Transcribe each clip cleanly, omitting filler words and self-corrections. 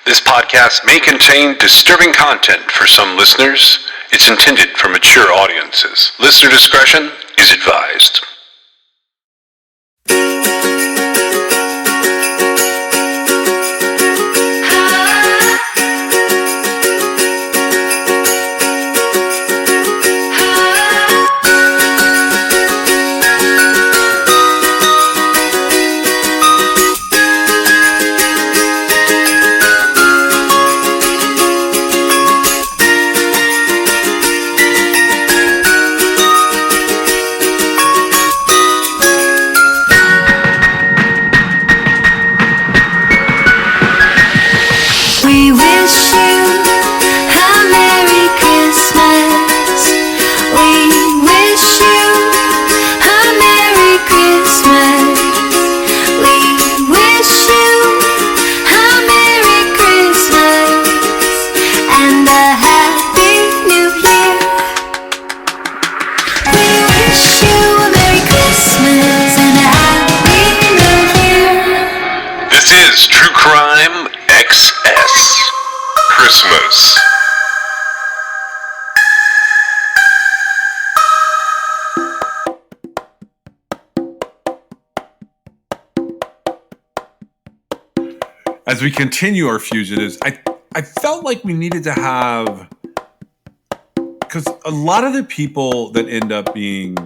This podcast may contain disturbing content for some listeners. It's intended for mature audiences. Listener discretion is advised. We wish you a Merry Christmas. We wish you a Merry Christmas. We wish you a Merry Christmas and a Happy New Year. We wish you a Merry Christmas and a Happy New Year. This is True Crime XS Christmas. As we continue our fugitives, I felt like we needed to have, because a lot of the people that end up being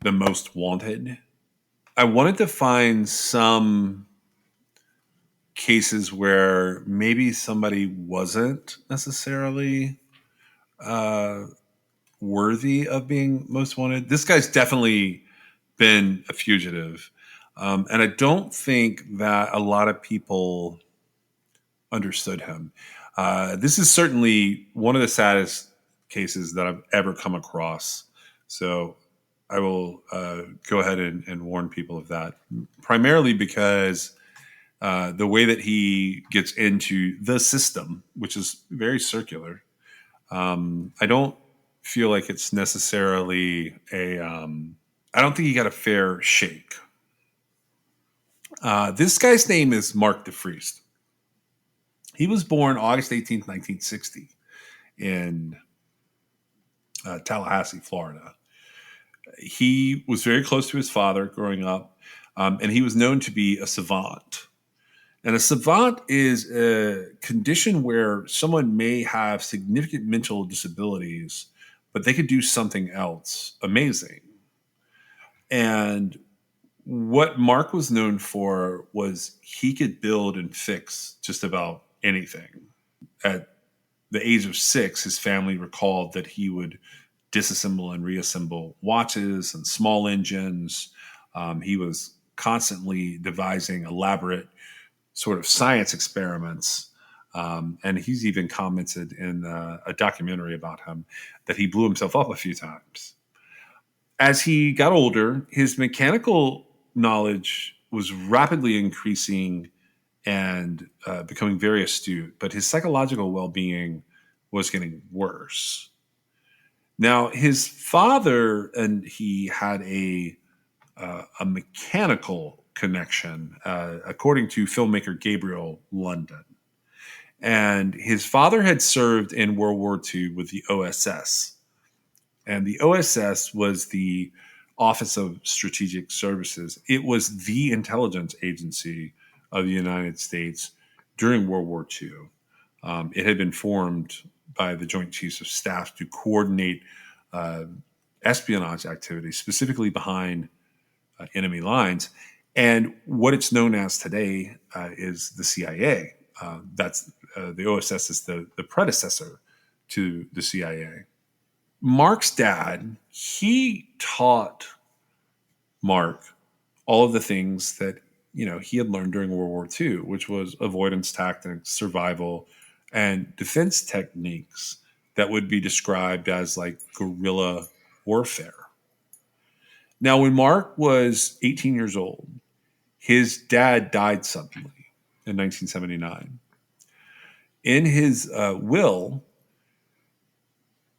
the most wanted, I wanted to find some cases where maybe somebody wasn't necessarily worthy of being most wanted. This guy's definitely been a fugitive. And I don't think that a lot of people understood him. This is certainly one of the saddest cases that I've ever come across. So I will go ahead and warn people of that, primarily because the way that he gets into the system, which is very circular, I don't feel like it's necessarily I don't think he got a fair shake. This guy's name is Mark DeFriest. He was born August 18th, 1960 in Tallahassee, Florida. He was very close to his father growing up, and he was known to be a savant. And a savant is a condition where someone may have significant mental disabilities, but they could do something else amazing. And what Mark was known for was he could build and fix just about anything. At the age of 6, his family recalled that he would disassemble and reassemble watches and small engines. He was constantly devising elaborate sort of science experiments. And he's even commented in a documentary about him that he blew himself up a few times. As he got older, his mechanical knowledge was rapidly increasing and becoming very astute, but his psychological well-being was getting worse. Now, his father and he had a mechanical connection, according to filmmaker Gabriel London. And his father had served in World War II with the OSS. And the OSS was the Office of Strategic Services. It was the intelligence agency of the United States during World War II. It had been formed by the Joint Chiefs of Staff to coordinate espionage activities, specifically behind enemy lines. And what it's known as today is the CIA. That's the OSS is the predecessor to the CIA. Mark's dad, he taught Mark all of the things that he had learned during World War II, which was avoidance tactics, survival, and defense techniques that would be described as like guerrilla warfare. Now, when Mark was 18 years old, his dad died suddenly in 1979. In his will,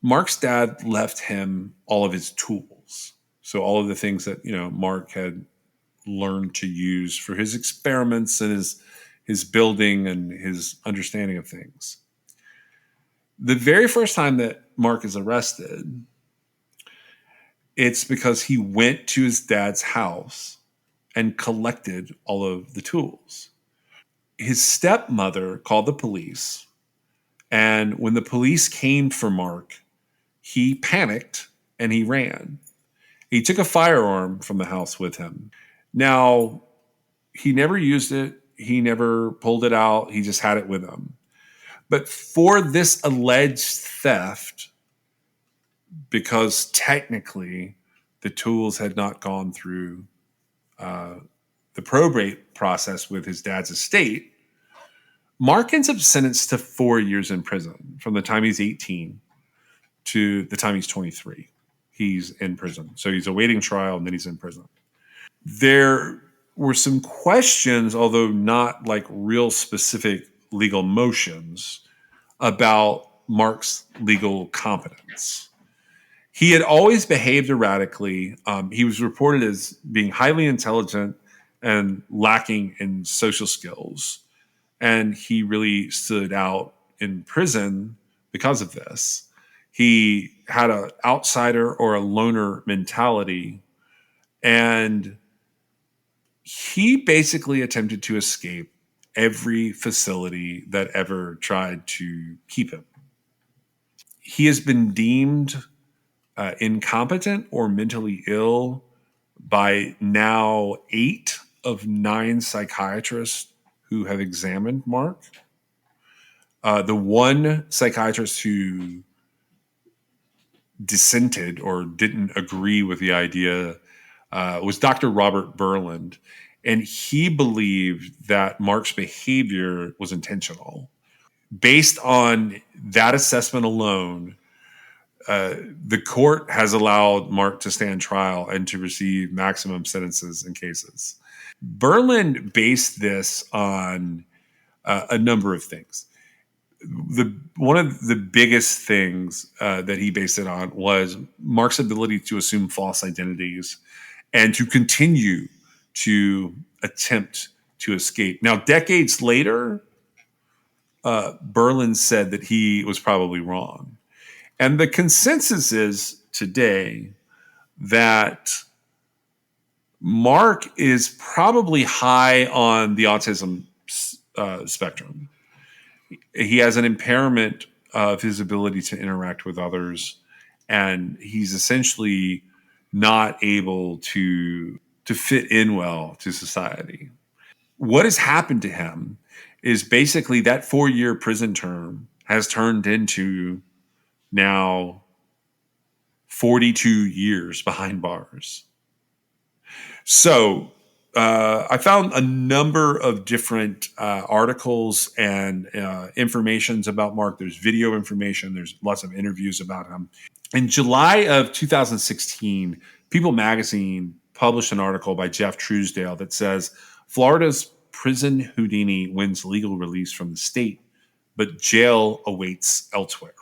Mark's dad left him all of his tools. So all of the things that, Mark had learned to use for his experiments and his his building and his understanding of things. The very first time that Mark is arrested, it's because he went to his dad's house and collected all of the tools. His stepmother called the police, and when the police came for Mark, he panicked and he ran. He took a firearm from the house with him. Now, he never used it, he never pulled it out, he just had it with him. But for this alleged theft, because technically the tools had not gone through the probate process with his dad's estate, Mark ends up sentenced to 4 years in prison from the time he's 18 to the time he's 23. He's in prison. So he's awaiting trial and then he's in prison. There were some questions, although not like real specific legal motions, about Mark's legal competence. He had always behaved erratically. He was reported as being highly intelligent and lacking in social skills. And he really stood out in prison because of this. He had an outsider or a loner mentality, and he basically attempted to escape every facility that ever tried to keep him. He has been deemed incompetent or mentally ill by now 8 of 9 psychiatrists who have examined Mark. The one psychiatrist who dissented or didn't agree with the idea was Dr. Robert Berland. And he believed that Mark's behavior was intentional. Based on that assessment alone, the court has allowed Mark to stand trial and to receive maximum sentences in cases. Berland based this on a number of things. One of the biggest things that he based it on was Mark's ability to assume false identities and to continue to attempt to escape. Now, decades later, Berland said that he was probably wrong. And the consensus is today that Mark is probably high on the autism spectrum. He has an impairment of his ability to interact with others, and he's essentially not able to fit in well to society. What has happened to him is basically that 4-year prison term has turned into now 42 years behind bars. So I found a number of different articles and informations about Mark. There's video information. There's lots of interviews about him. In July of 2016, People magazine published an article by Jeff Truesdale that says Florida's prison Houdini wins legal release from the state, but jail awaits elsewhere.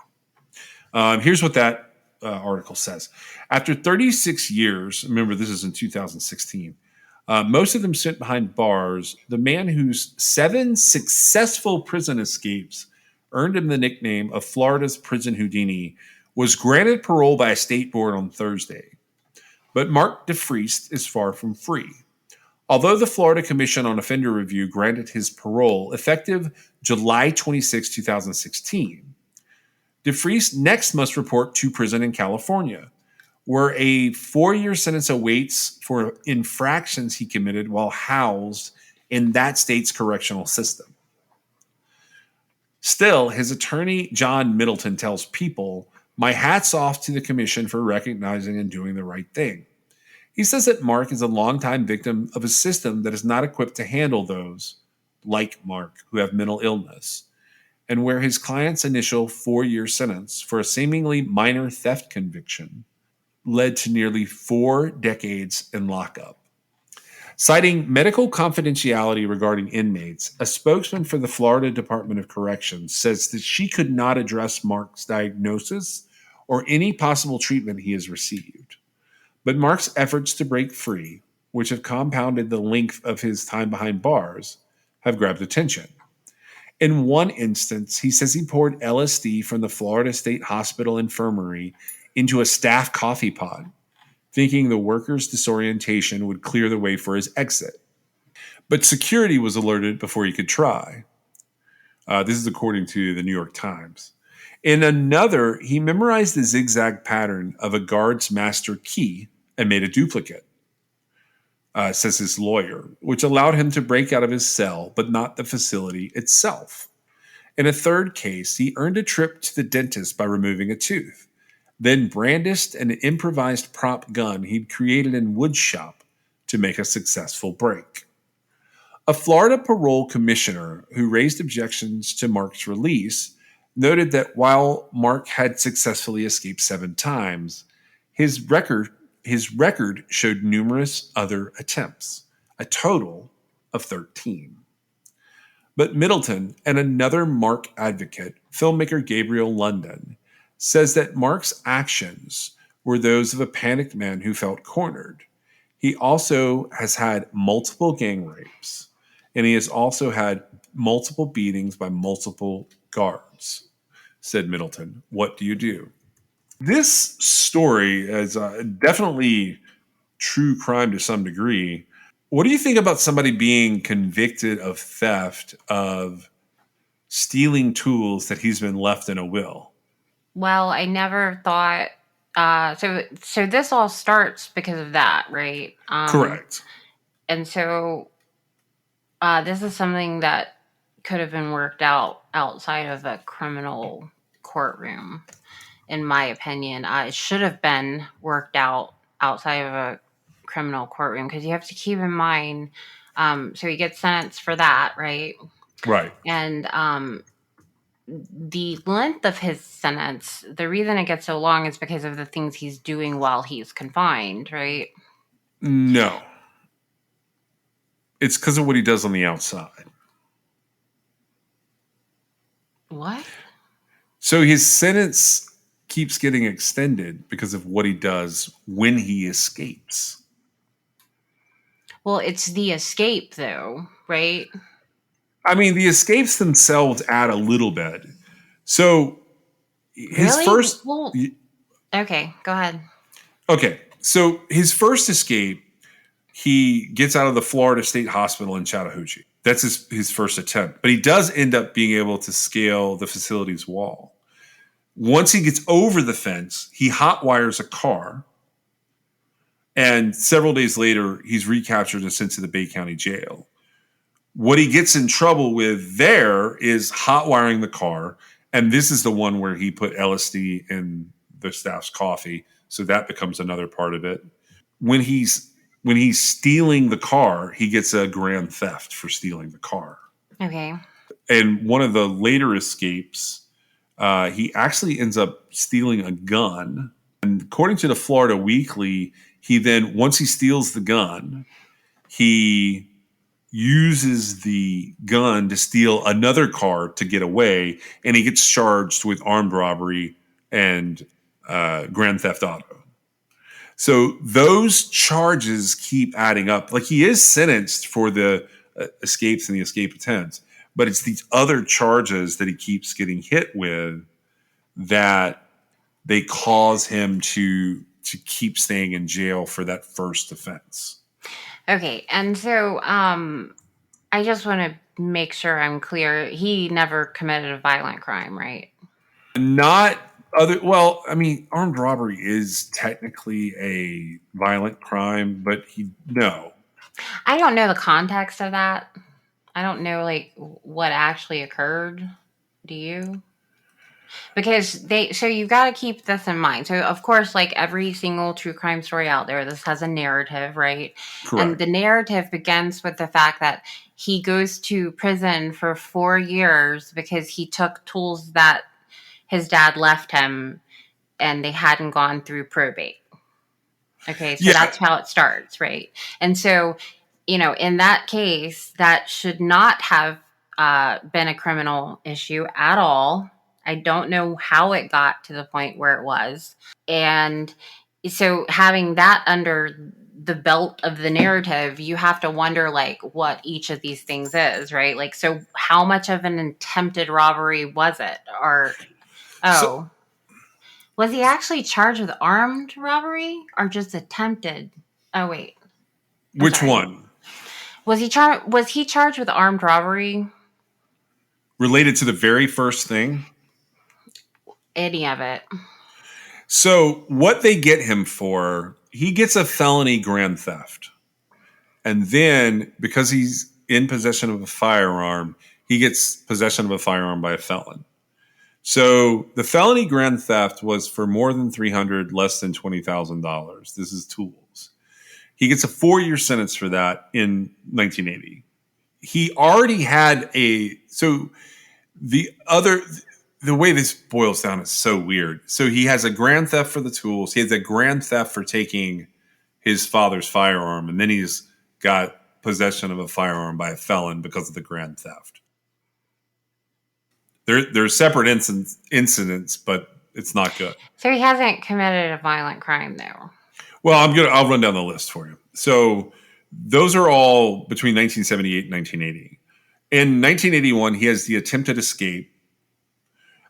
Here's what that article says. After 36 years, remember this is in 2016, most of them spent behind bars, the man whose 7 successful prison escapes earned him the nickname of Florida's Prison Houdini was granted parole by a state board on Thursday. But Mark DeFriest is far from free. Although the Florida Commission on Offender Review granted his parole effective July 26, 2016, DeFriest next must report to prison in California, where a 4-year sentence awaits for infractions he committed while housed in that state's correctional system. Still, his attorney, John Middleton, tells People, "My hat's off to the commission for recognizing and doing the right thing." He says that Mark is a longtime victim of a system that is not equipped to handle those, like Mark, who have mental illness, and where his client's initial 4-year sentence for a seemingly minor theft conviction led to nearly 4 decades in lockup. Citing medical confidentiality regarding inmates, a spokesman for the Florida Department of Corrections says that she could not address Mark's diagnosis or any possible treatment he has received. But Mark's efforts to break free, which have compounded the length of his time behind bars, have grabbed attention. In one instance, he says he poured LSD from the Florida State Hospital infirmary into a staff coffee pot, thinking the worker's disorientation would clear the way for his exit. But security was alerted before he could try. This is according to the New York Times. In another, he memorized the zigzag pattern of a guard's master key and made a duplicate, says his lawyer, which allowed him to break out of his cell, but not the facility itself. In a third case, he earned a trip to the dentist by removing a tooth, then brandished an improvised prop gun he'd created in woodshop to make a successful break. A Florida parole commissioner who raised objections to Mark's release noted that while Mark had successfully escaped 7 times, his record showed numerous other attempts, a total of 13. But Middleton and another Mark advocate, filmmaker Gabriel London, says that Mark's actions were those of a panicked man who felt cornered. He also has had multiple gang rapes, and he has also had multiple beatings by multiple guards, said Middleton. What do you do? This story is definitely true crime to some degree. What do you think about somebody being convicted of theft of stealing tools that he's been left in a will? Well, I never thought. So this all starts because of that, right? Correct. And so this is something that could have been worked out outside of a criminal courtroom, in my opinion. It should have been worked out outside of a criminal courtroom because you have to keep in mind. So he gets sentenced for that, right? Right. And the length of his sentence, the reason it gets so long is because of the things he's doing while he's confined, right? No. It's because of what he does on the outside. What? So his sentence keeps getting extended because of what he does when he escapes. Well, it's the escape, though, right? I mean, the escapes themselves add a little bit. So his Really? first. Well, okay, go ahead. Okay. So his first escape, he gets out of the Florida State Hospital in Chattahoochee. That's his first attempt. But he does end up being able to scale the facility's wall. Once he gets over the fence, he hotwires a car. And several days later, he's recaptured and sent to the Bay County Jail. What he gets in trouble with there is hotwiring the car. And this is the one where he put LSD in the staff's coffee. So that becomes another part of it. When he's stealing the car, he gets a grand theft for stealing the car. Okay. And one of the later escapes, he actually ends up stealing a gun. And according to the Florida Weekly, he then, once he steals the gun, he uses the gun to steal another car to get away, and he gets charged with armed robbery and grand theft auto. So those charges keep adding up. Like, he is sentenced for the escapes and the escape attempts, but it's these other charges that he keeps getting hit with that they cause him to keep staying in jail for that first offense. Okay, and so I just want to make sure I'm clear. He never committed a violent crime, right? Not other. Well, I mean, armed robbery is technically a violent crime, but no. I don't know the context of that. I don't know like what actually occurred. Do you? Because so you've got to keep this in mind. So of course, like every single true crime story out there, this has a narrative, right? Correct. And the narrative begins with the fact that he goes to prison for 4 years because he took tools that his dad left him and they hadn't gone through probate. Okay, so that's how it starts, right? And so, in that case, that should not have been a criminal issue at all. I don't know how it got to the point where it was. And so having that under the belt of the narrative, you have to wonder like what each of these things is, right? Like, so how much of an attempted robbery was it? Or So, was he actually charged with armed robbery or just attempted? Oh wait, I'm which sorry. one? Was he charged with armed robbery? Related to the very first thing? Any of it? So, what they get him for, he gets a felony grand theft. And then, because he's in possession of a firearm, he gets possession of a firearm by a felon. So, the felony grand theft was for more than 300, less than $20,000. This is tools. He gets a 4-year sentence for that in 1980. He already had so the other, the way this boils down is so weird. So he has a grand theft for the tools. He has a grand theft for taking his father's firearm. And then he's got possession of a firearm by a felon because of the grand theft. They're separate incidents, but it's not good. So he hasn't committed a violent crime, though. Well, I'll run down the list for you. So those are all between 1978 and 1980. In 1981, he has the attempted escape,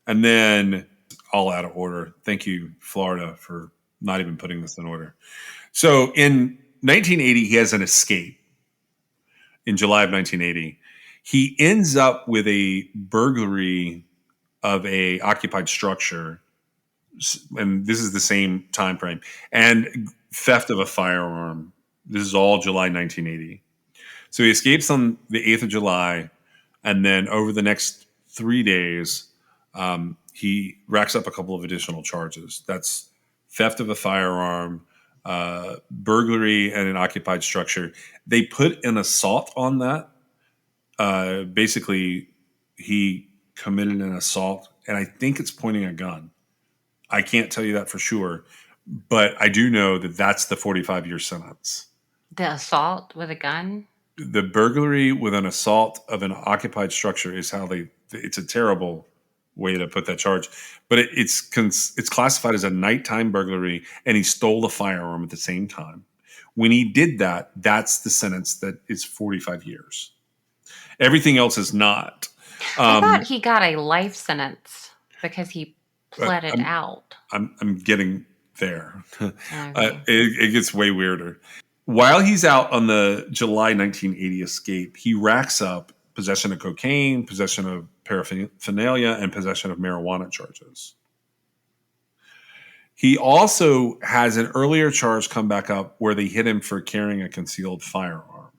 and then all out of order. Thank you, Florida, for not even putting this in order. So in 1980, he has an escape. In July of 1980, he ends up with a burglary of a occupied structure, and this is the same time frame, and theft of a firearm. This is all July 1980. So he escapes on the 8th of July, and then over the next 3 days, he racks up a couple of additional charges. That's theft of a firearm, burglary, and an occupied structure. They put an assault on that. Basically, he committed an assault, and I think it's pointing a gun. I can't tell you that for sure, but I do know that that's the 45-year sentence. The assault with a gun? The burglary with an assault of an occupied structure is how it's a terrible way to put that charge, but it's classified as a nighttime burglary, and he stole a firearm at the same time. When he did that, that's the sentence that is 45 years. Everything else is not. I thought he got a life sentence because he pled it out. I'm getting there. Okay. It gets way weirder. While he's out on the July 1980 escape, he racks up possession of cocaine, possession of paraphernalia, and possession of marijuana charges. He also has an earlier charge come back up where they hit him for carrying a concealed firearm.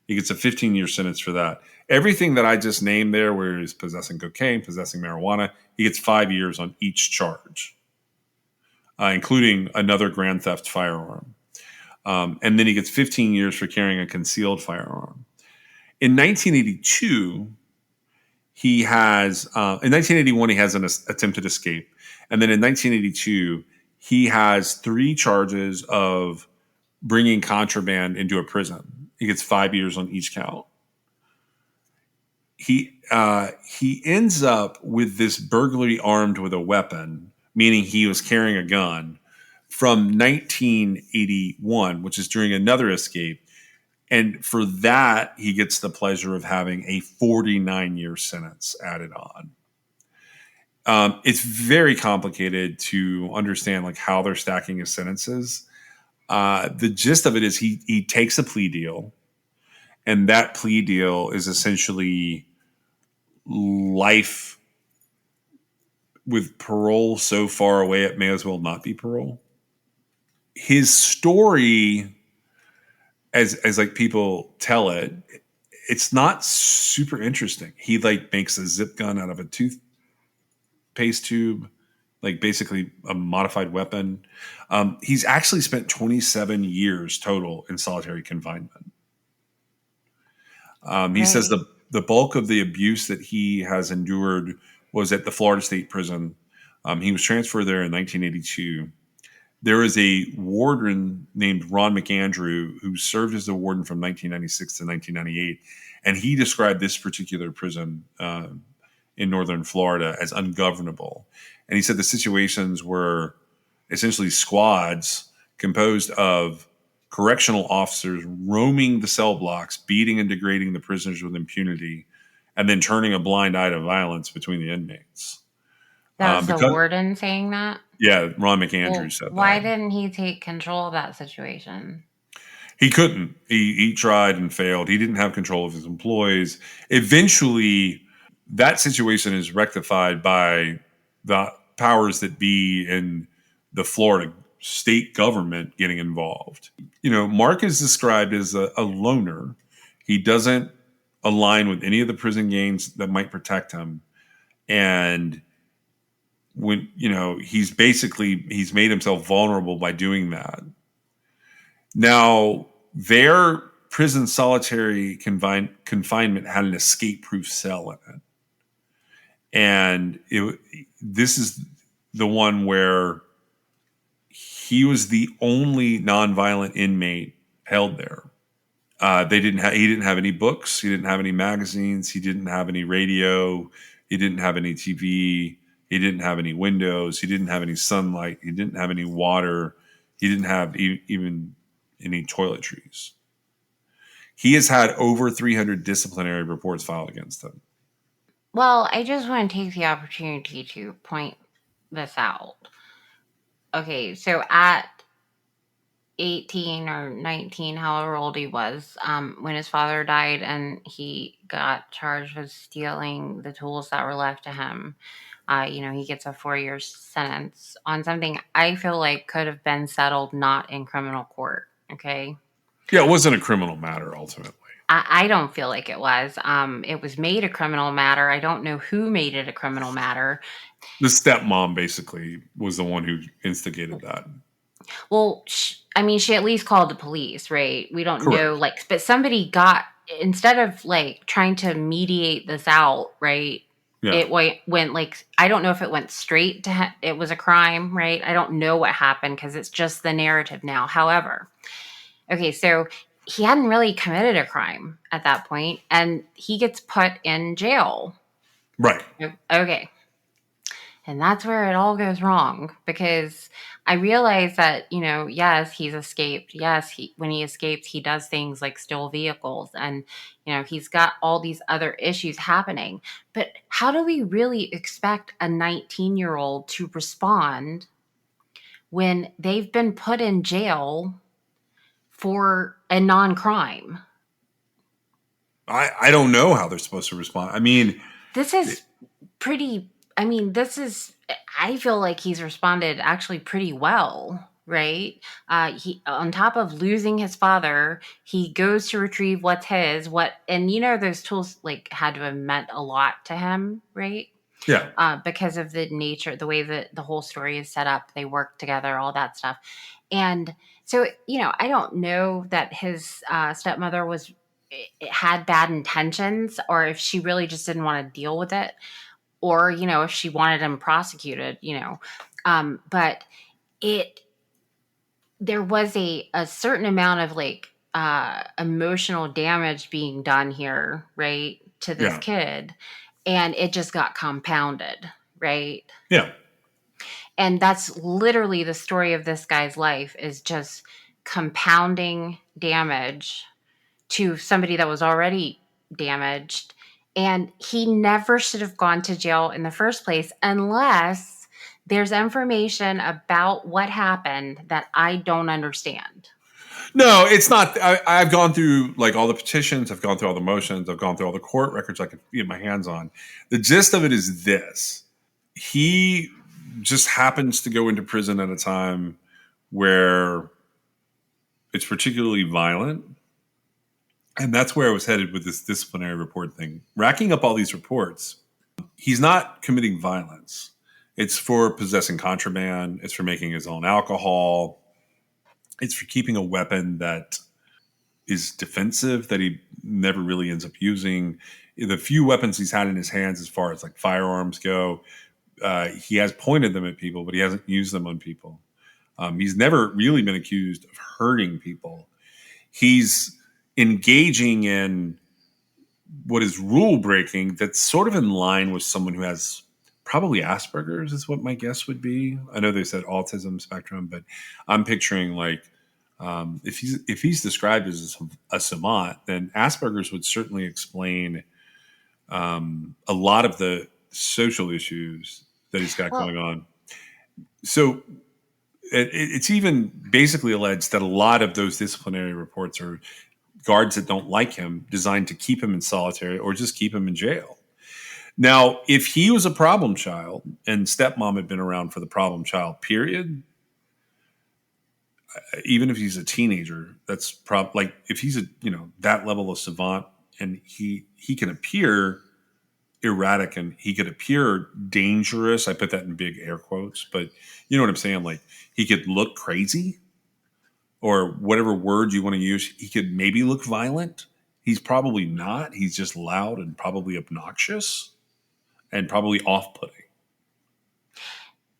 He gets a 15-year sentence for that. Everything that I just named there, where he's possessing cocaine, possessing marijuana, he gets 5 years on each charge, including another grand theft firearm. And then he gets 15 years for carrying a concealed firearm. In 1982, he has, in 1981, he has an attempted escape. And then in 1982, he has 3 charges of bringing contraband into a prison. He gets 5 years on each count. He ends up with this burglary armed with a weapon, meaning he was carrying a gun, from 1981, which is during another escape. And for that, he gets the pleasure of having a 49-year sentence added on. It's very complicated to understand like how they're stacking his sentences. The gist of it is he takes a plea deal, and that plea deal is essentially life with parole so far away it may as well not be parole. His story, as like people tell it, it's not super interesting. He like makes a zip gun out of a toothpaste tube, like basically a modified weapon. He's actually spent 27 years total in solitary confinement. He says the bulk of the abuse that he has endured was at the Florida State Prison. He was transferred there in 1982. There is a warden named Ron McAndrew who served as a warden from 1996 to 1998, and he described this particular prison in northern Florida as ungovernable. And he said the situations were essentially squads composed of correctional officers roaming the cell blocks, beating and degrading the prisoners with impunity, and then turning a blind eye to violence between the inmates. That was the Because warden saying that? yeah, Ron McAndrews Well, said why that. didn't he take control of that situation? He couldn't. He tried and failed. He didn't have control of his employees. Eventually, that situation is rectified by the powers that be in the Florida state government getting involved. Mark is described as a loner. He doesn't align with any of the prison gangs that might protect him. And when, he's made himself vulnerable by doing that. Now, their prison solitary confinement had an escape-proof cell in it. And this is the one where he was the only nonviolent inmate held there. He didn't have any books. He didn't have any magazines. He didn't have any radio. He didn't have any TV. He didn't have any windows. He didn't have any sunlight. He didn't have any water. He didn't have even any toiletries. He has had over 300 disciplinary reports filed against him. Well, I just want to take the opportunity to point this out. Okay, so at 18 or 19, however old he was, when his father died and he got charged with stealing the tools that were left to him, he gets a 4-year sentence on something I feel like could have been settled not in criminal court. Okay. Yeah, it wasn't a criminal matter ultimately. I don't feel like it was. It was made a criminal matter. I don't know who made it a criminal matter. The stepmom basically was the one who instigated that. Well, she at least called the police, right? We don't Correct. know, but somebody instead of trying to mediate this out, right? Yeah. It went I don't know if it went straight to it was a crime, right? I don't know what happened because it's just the narrative now. However, okay, so he hadn't really committed a crime at that point, and he gets put in jail. Right. Okay. And that's where it all goes wrong, because I realize that, yes, he's escaped. Yes, when he escapes, he does things like steal vehicles, and, he's got all these other issues happening. But how do we really expect a 19-year-old to respond when they've been put in jail for a non-crime? I don't know how they're supposed to respond. I mean, this is pretty. I feel like he's responded actually pretty well, right? He, on top of losing his father, he goes to retrieve what's his. And those tools had to have meant a lot to him, right? Yeah. Because of the nature, the way that the whole story is set up, they work together, all that stuff. And so, I don't know that his stepmother had bad intentions, or if she really just didn't want to deal with it, or, if she wanted him prosecuted, but there was a certain amount of emotional damage being done here, right, to this kid, and it just got compounded, right? Yeah. And that's literally the story of this guy's life, is just compounding damage to somebody that was already damaged. And he never should have gone to jail in the first place unless there's information about what happened that I don't understand. No, it's not. I've gone through all the petitions. I've gone through all the motions. I've gone through all the court records I could get my hands on. The gist of it is this. He just happens to go into prison at a time where it's particularly violent. And that's where I was headed with this disciplinary report thing. Racking up all these reports, he's not committing violence. It's for possessing contraband. It's for making his own alcohol. It's for keeping a weapon that is defensive that he never really ends up using. The few weapons he's had in his hands as far as firearms go, he has pointed them at people, but he hasn't used them on people. He's never really been accused of hurting people. He's engaging in what is rule breaking that's sort of in line with someone who has probably Asperger's is what my guess would be. I know they said autism spectrum, but I'm picturing If he's described as a savant, then Asperger's would certainly explain a lot of the social issues that he's got Well, going on. So it's even basically alleged that a lot of those disciplinary reports are guards that don't like him, designed to keep him in solitary or just keep him in jail. Now, if he was a problem child and stepmom had been around for the problem child period, even if he's a teenager, that's like if he's a that level of savant and he can appear erratic and he could appear dangerous. I put that in big air quotes, but you know what I'm saying? Like he could look crazy or whatever word you want to use. He could maybe look violent. He's probably not. He's just loud and probably obnoxious and probably off-putting.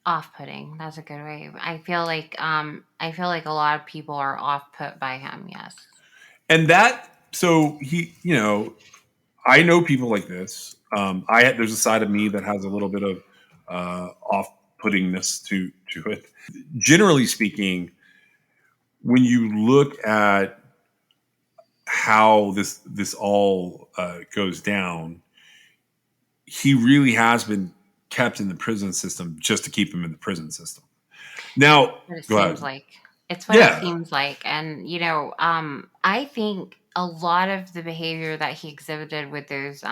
off-putting. That's a good way. I feel like a lot of people are off-put by him. Yes. And that, so I know people like this. There's a side of me that has a little bit of off-puttingness to it. Generally speaking, when you look at how this all goes down, he really has been kept in the prison system just to keep him in the prison system. Now, What it go seems ahead. like. It's what it Yeah, seems like. And, I think a lot of the behavior that he exhibited with those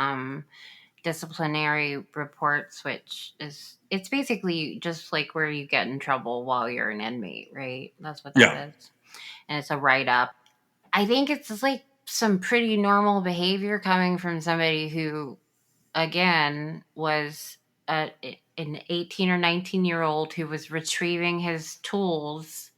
disciplinary reports, which it's basically just like where you get in trouble while you're an inmate, right? That's what yeah, that is. And it's a write up. I think it's just like some pretty normal behavior coming from somebody who, again, was an 18 or 19-year-old who was retrieving his tools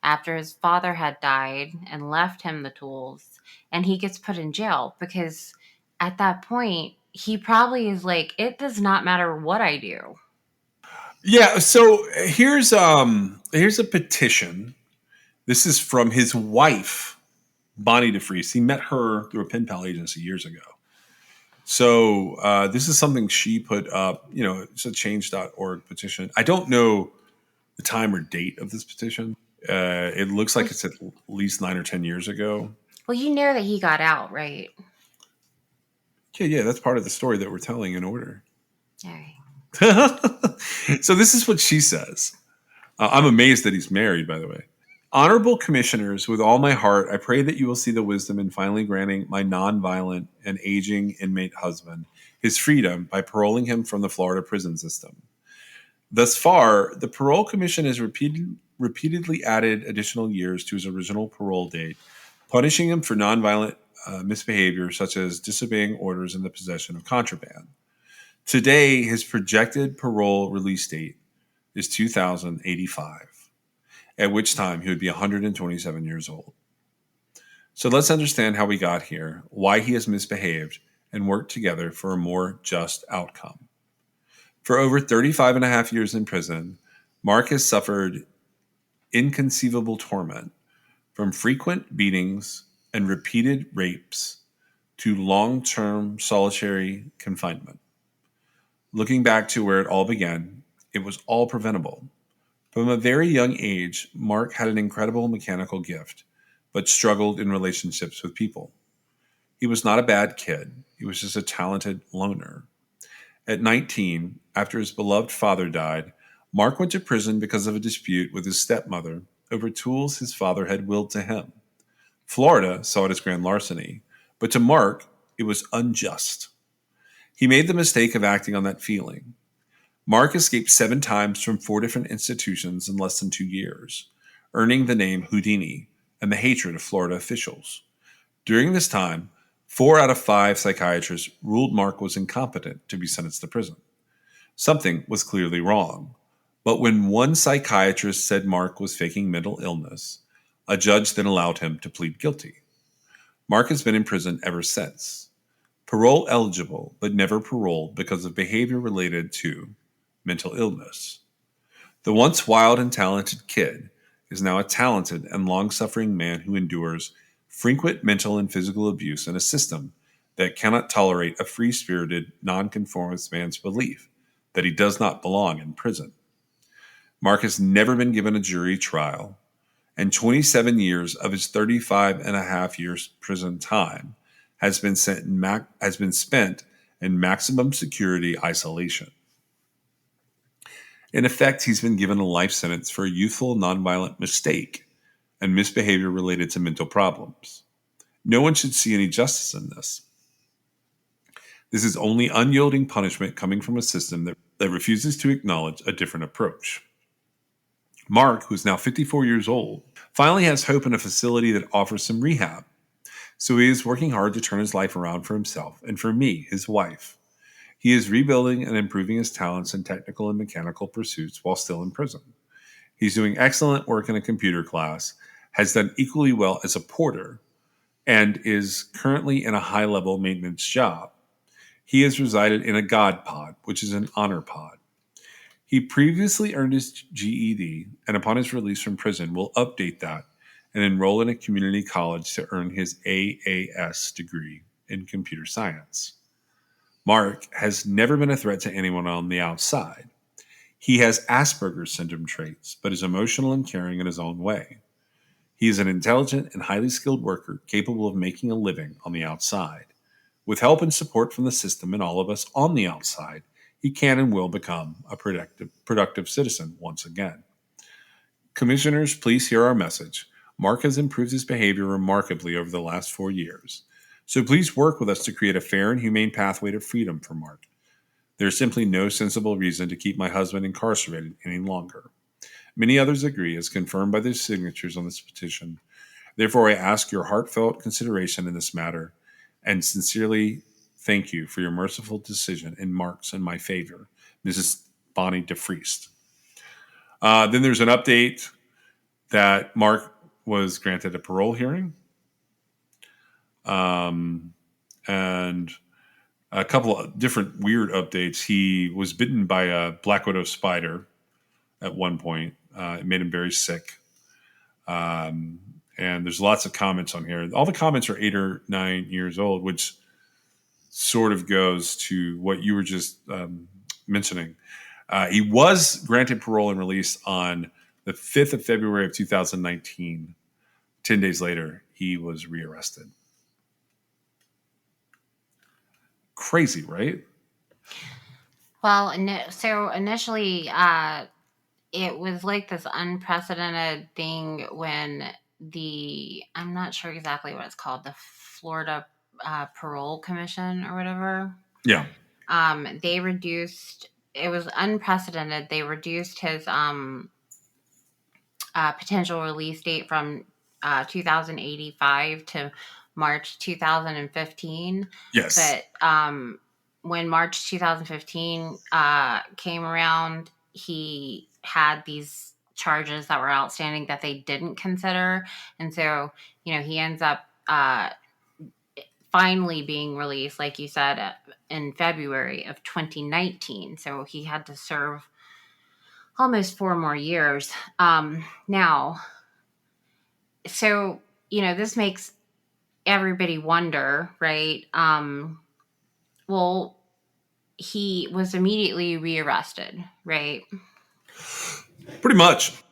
after his father had died and left him the tools, and he gets put in jail because at that point he probably is like, it does not matter what I do. yeah. So here's a petition. This is from his wife, Bonnie DeFries. He met her through a pen pal agency years ago. So this is something she put up. It's a change.org petition. I don't know the time or date of this petition. It looks Well, like it's at least 9 or 10 years ago. well, you know that he got out, right? Yeah, that's part of the story that we're telling in order. All right. So this is what she says. I'm amazed that he's married, by the way. Honorable commissioners, with all my heart, I pray that you will see the wisdom in finally granting my nonviolent and aging inmate husband his freedom by paroling him from the Florida prison system. Thus far, the Parole Commission has repeatedly added additional years to his original parole date, punishing him for nonviolent misbehavior such as disobeying orders and the possession of contraband. Today, his projected parole release date is 2085, at which time he would be 127 years old. So let's understand how we got here, why he has misbehaved, and work together for a more just outcome. For over 35 and a half years in prison, Mark has suffered inconceivable torment, from frequent beatings and repeated rapes to long-term solitary confinement. Looking back to where it all began, it was all preventable. From a very young age, Mark had an incredible mechanical gift, but struggled in relationships with people. He was not a bad kid. He was just a talented loner. At 19, after his beloved father died, Mark went to prison because of a dispute with his stepmother over tools his father had willed to him. Florida saw it as grand larceny, but to Mark, it was unjust. He made the mistake of acting on that feeling. Mark escaped 7 times from 4 different institutions in less than 2 years, earning the name Houdini and the hatred of Florida officials. During this time, 4 out of 5 psychiatrists ruled Mark was incompetent to be sentenced to prison. Something was clearly wrong. But when one psychiatrist said Mark was faking mental illness, a judge then allowed him to plead guilty. Mark has been in prison ever since. Parole eligible, but never paroled because of behavior related to mental illness. The once wild and talented kid is now a talented and long-suffering man who endures frequent mental and physical abuse in a system that cannot tolerate a free-spirited, nonconformist man's belief that he does not belong in prison. Mark has never been given a jury trial, and 27 years of his 35 and a half years prison time has been spent in maximum security isolation. In effect, he's been given a life sentence for a youthful nonviolent mistake and misbehavior related to mental problems. No one should see any justice in this. This is only unyielding punishment coming from a system that refuses to acknowledge a different approach. Mark, who is now 54 years old, finally has hope in a facility that offers some rehab. So he is working hard to turn his life around for himself and for me, his wife. He is rebuilding and improving his talents in technical and mechanical pursuits while still in prison. He's doing excellent work in a computer class, has done equally well as a porter, and is currently in a high-level maintenance job. He has resided in a God pod, which is an honor pod. He previously earned his GED, and upon his release from prison will update that and enroll in a community college to earn his AAS degree in computer science. Mark has never been a threat to anyone on the outside. He has Asperger's syndrome traits, but is emotional and caring in his own way. He is an intelligent and highly skilled worker capable of making a living on the outside. With help and support from the system and all of us on the outside, he can and will become a productive citizen once again. Commissioners, please hear our message. Mark has improved his behavior remarkably over the last 4 years. So please work with us to create a fair and humane pathway to freedom for Mark. There is simply no sensible reason to keep my husband incarcerated any longer. Many others agree, as confirmed by their signatures on this petition. Therefore, I ask your heartfelt consideration in this matter and sincerely thank you for your merciful decision in Mark's and my favor, Mrs. Bonnie DeFriest. Then there's an update that Mark was granted a parole hearing. And a couple of different weird updates. He was bitten by a black widow spider at one point. It made him very sick. And there's lots of comments on here. All the comments are 8 or 9 years old, which sort of goes to what you were just mentioning. He was granted parole and released on the 5th of February of 2019. 10 days later, he was rearrested. Crazy, right? Well, so initially, it was like this unprecedented thing when I'm not sure exactly what it's called, the Florida Parole Commission or whatever. Yeah. They reduced, it was unprecedented. They reduced his potential release date from 2085 to March 2015. Yes. But when March 2015 came around, he had these charges that were outstanding that they didn't consider. And so, he ends up finally being released, like you said, in February of 2019. So he had to serve almost 4 more years. Now, so, this makes everybody wonder, right? Well, he was immediately rearrested, right? Pretty much.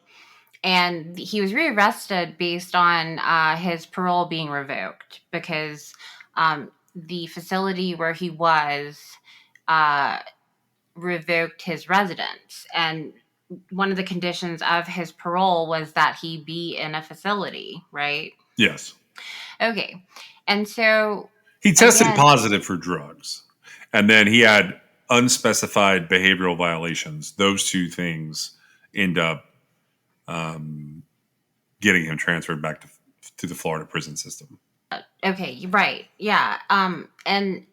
And he was rearrested based on his parole being revoked because the facility where he was revoked his residence. And one of the conditions of his parole was that he be in a facility, right? Yes. Okay. And so he tested positive for drugs, and then he had unspecified behavioral violations. Those two things end up getting him transferred back to the Florida prison system. Okay, right. Yeah. And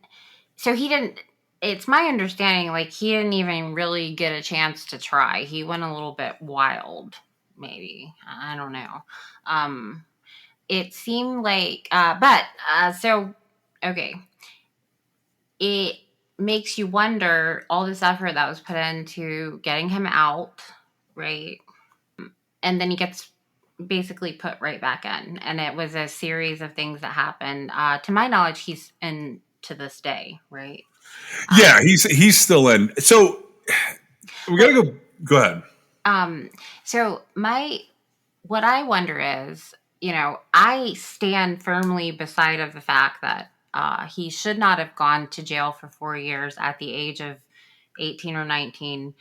so he didn't, it's my understanding, like, he didn't even really get a chance to try. He went a little bit wild, maybe. I don't know. It seemed like, okay. It makes you wonder all this effort that was put into getting him out, right? And then he gets basically put right back in. And it was a series of things that happened. To my knowledge, he's in to this day, right? Yeah, he's still in. So we gotta go ahead. So my what I wonder is, I stand firmly beside of the fact that he should not have gone to jail for 4 years at the age of 18 or 19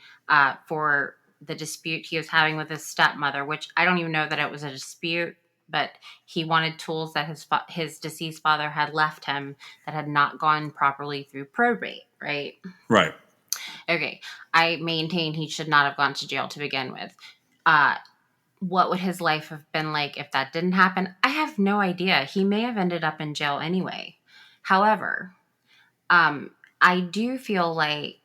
for the dispute he was having with his stepmother, which I don't even know that it was a dispute, but he wanted tools that his deceased father had left him that had not gone properly through probate, right? Right. Okay, I maintain he should not have gone to jail to begin with. Uh, what would his life have been like if that didn't happen? I have no idea. He may have ended up in jail anyway. However, I do feel like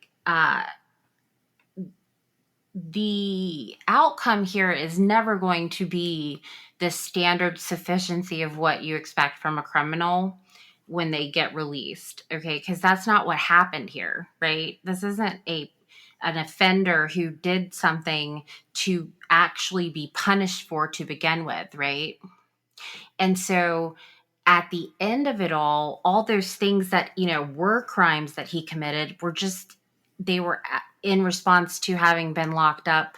the outcome here is never going to be the standard sufficiency of what you expect from a criminal when they get released. Okay, because that's not what happened here, right? This isn't an offender who did something to actually be punished for to begin with, right? And so at the end of it all those things that, were crimes that he committed were just, they were in response to having been locked up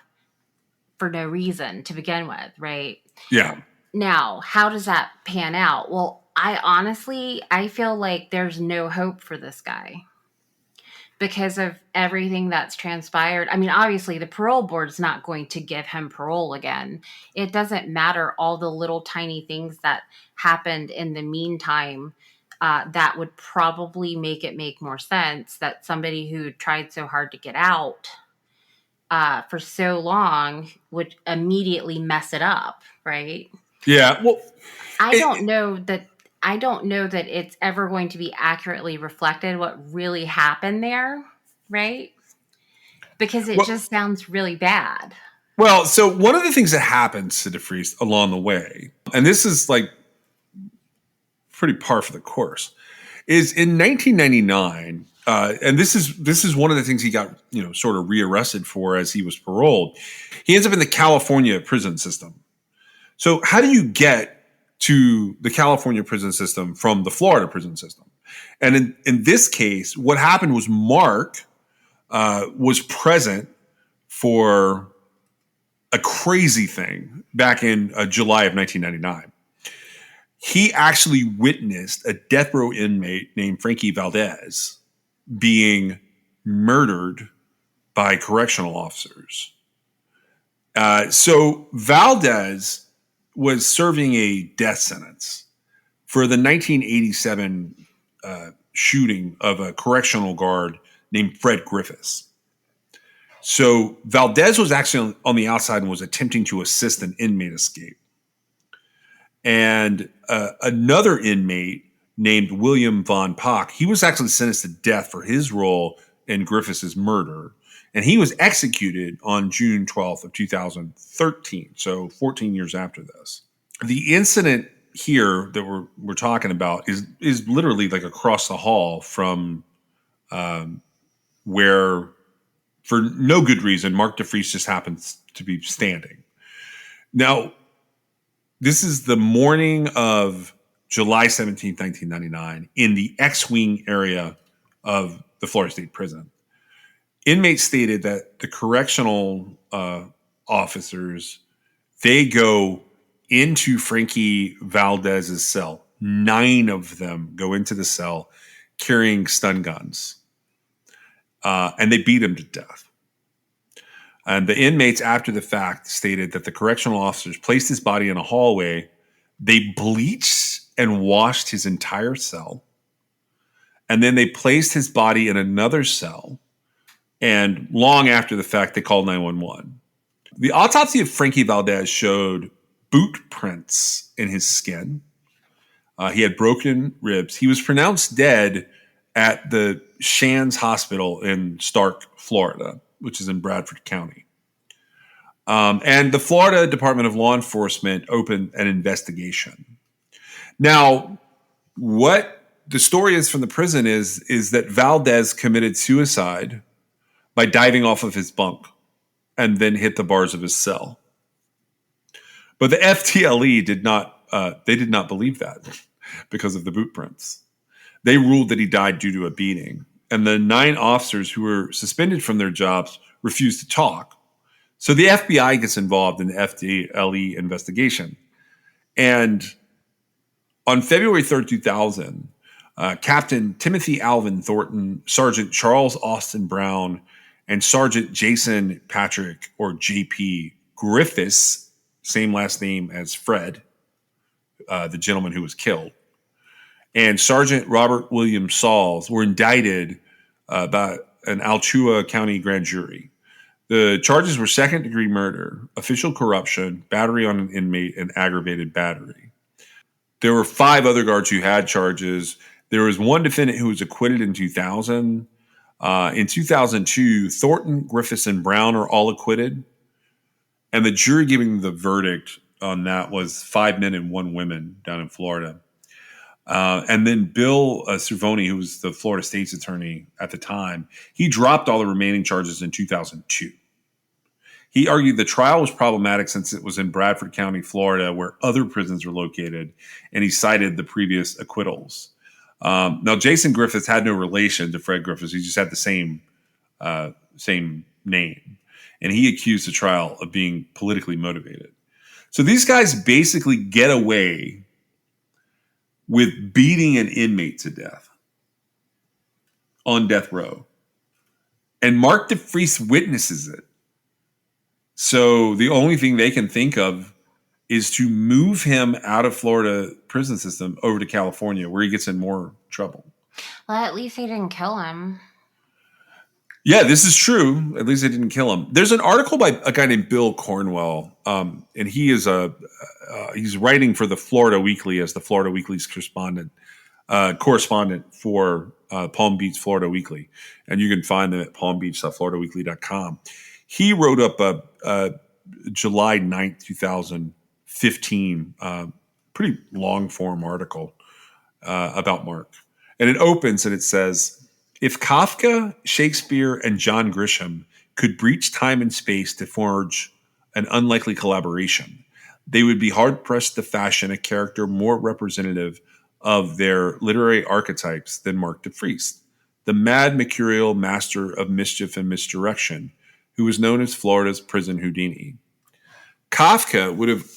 for no reason to begin with, right? Yeah. Now, how does that pan out? Well, I feel like there's no hope for this guy because of everything that's transpired. I mean, obviously, the parole board's not going to give him parole again. It doesn't matter all the little tiny things that happened in the meantime. That would probably make it make more sense that somebody who tried so hard to get out for so long would immediately mess it up, right? Yeah. Well, I don't know that it's ever going to be accurately reflected what really happened there, right? Because it just sounds really bad. well, so one of the things that happens to DeFries along the way, and this is like pretty par for the course, is in 1999, and this is one of the things he got sort of rearrested for as he was paroled. He ends up in the California prison system. So how do you get to the California prison system from the Florida prison system? And in this case, what happened was Mark was present for a crazy thing back in July of 1999. He actually witnessed a death row inmate named Frankie Valdez being murdered by correctional officers. So Valdez was serving a death sentence for the 1987 shooting of a correctional guard named Fred Griffiths. So Valdez was actually on the outside and was attempting to assist an inmate escape. And another inmate named William Von Pock, he was actually sentenced to death for his role in Griffiths' murder. And he was executed on June 12th of 2013, so 14 years after this. The incident here that we're talking about is literally like across the hall from where, for no good reason, Mark DeFries just happens to be standing. Now, this is the morning of July 17th, 1999, in the X-Wing area of the Florida State Prison. Inmates stated that the correctional officers, they go into Frankie Valdez's cell. 9 of them go into the cell carrying stun guns. And they beat him to death. And the inmates, after the fact, stated that the correctional officers placed his body in a hallway. They bleached and washed his entire cell. And then they placed his body in another cell. And long after the fact, they called 911. The autopsy of Frankie Valdez showed boot prints in his skin. He had broken ribs. He was pronounced dead at the Shands Hospital in Stark, Florida, which is in Bradford County. And the Florida Department of Law Enforcement opened an investigation. Now, what the story is from the prison is that Valdez committed suicide by diving off of his bunk and then hit the bars of his cell. But the FTLE did not believe that because of the boot prints. They ruled that he died due to a beating. And the 9 officers who were suspended from their jobs refused to talk. So the FBI gets involved in the FDLE investigation. And on February 3rd, 2000, Captain Timothy Alvin Thornton, Sergeant Charles Austin Brown, and Sergeant Jason Patrick, or JP Griffiths, same last name as Fred, the gentleman who was killed, and Sergeant Robert William Sauls were indicted by an Alachua County grand jury. The charges were second-degree murder, official corruption, battery on an inmate, and aggravated battery. There were 5 other guards who had charges. There was one defendant who was acquitted in 2000. In 2002, Thornton, Griffiths, and Brown are all acquitted. And the jury giving the verdict on that was 5 men and 1 woman down in Florida. And then Bill Cervoni, who was the Florida State's attorney at the time, he dropped all the remaining charges in 2002. He argued the trial was problematic since it was in Bradford County, Florida, where other prisons were located, and he cited the previous acquittals. Now, Jason Griffiths had no relation to Fred Griffiths. He just had the same name. And he accused the trial of being politically motivated. So these guys basically get away with beating an inmate to death on death row. And Mark DeFries witnesses it. So the only thing they can think of is to move him out of Florida prison system over to California, where he gets in more trouble. Well, at least they didn't kill him. Yeah, this is true. At least they didn't kill him. There's an article by a guy named Bill Cornwell, and he is he's writing for the Florida Weekly as the Florida Weekly's correspondent for Palm Beach Florida Weekly, and you can find them at palmbeach.floridaweekly.com. He wrote up a July 9th, 2015, pretty long form article about Mark, and it opens and it says, if Kafka, Shakespeare, and John Grisham could breach time and space to forge an unlikely collaboration, they would be hard-pressed to fashion a character more representative of their literary archetypes than Mark DeFries, the mad mercurial master of mischief and misdirection, who was known as Florida's prison Houdini. Kafka would have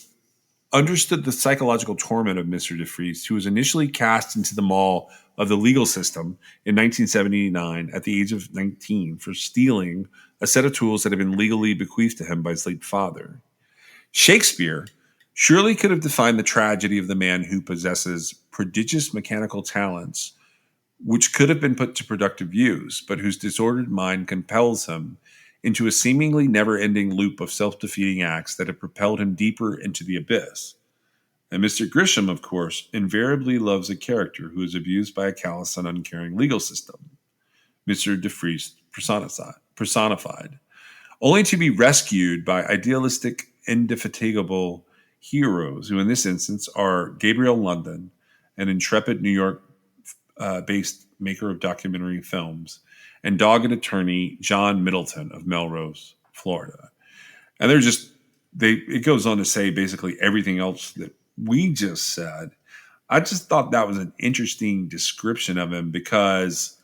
understood the psychological torment of Mr. DeFries, who was initially cast into the maw of the legal system in 1979 at the age of 19 for stealing a set of tools that had been legally bequeathed to him by his late father. Shakespeare surely could have defined the tragedy of the man who possesses prodigious mechanical talents, which could have been put to productive use, but whose disordered mind compels him into a seemingly never-ending loop of self-defeating acts that have propelled him deeper into the abyss. And Mr. Grisham, of course, invariably loves a character who is abused by a callous and uncaring legal system. Mr. DeFries personified, only to be rescued by idealistic, indefatigable heroes, who in this instance are Gabriel London, an intrepid New York-based maker of documentary films, and dogged attorney John Middleton of Melrose, Florida. And it goes on to say basically everything else that we just said. I just thought that was an interesting description of him because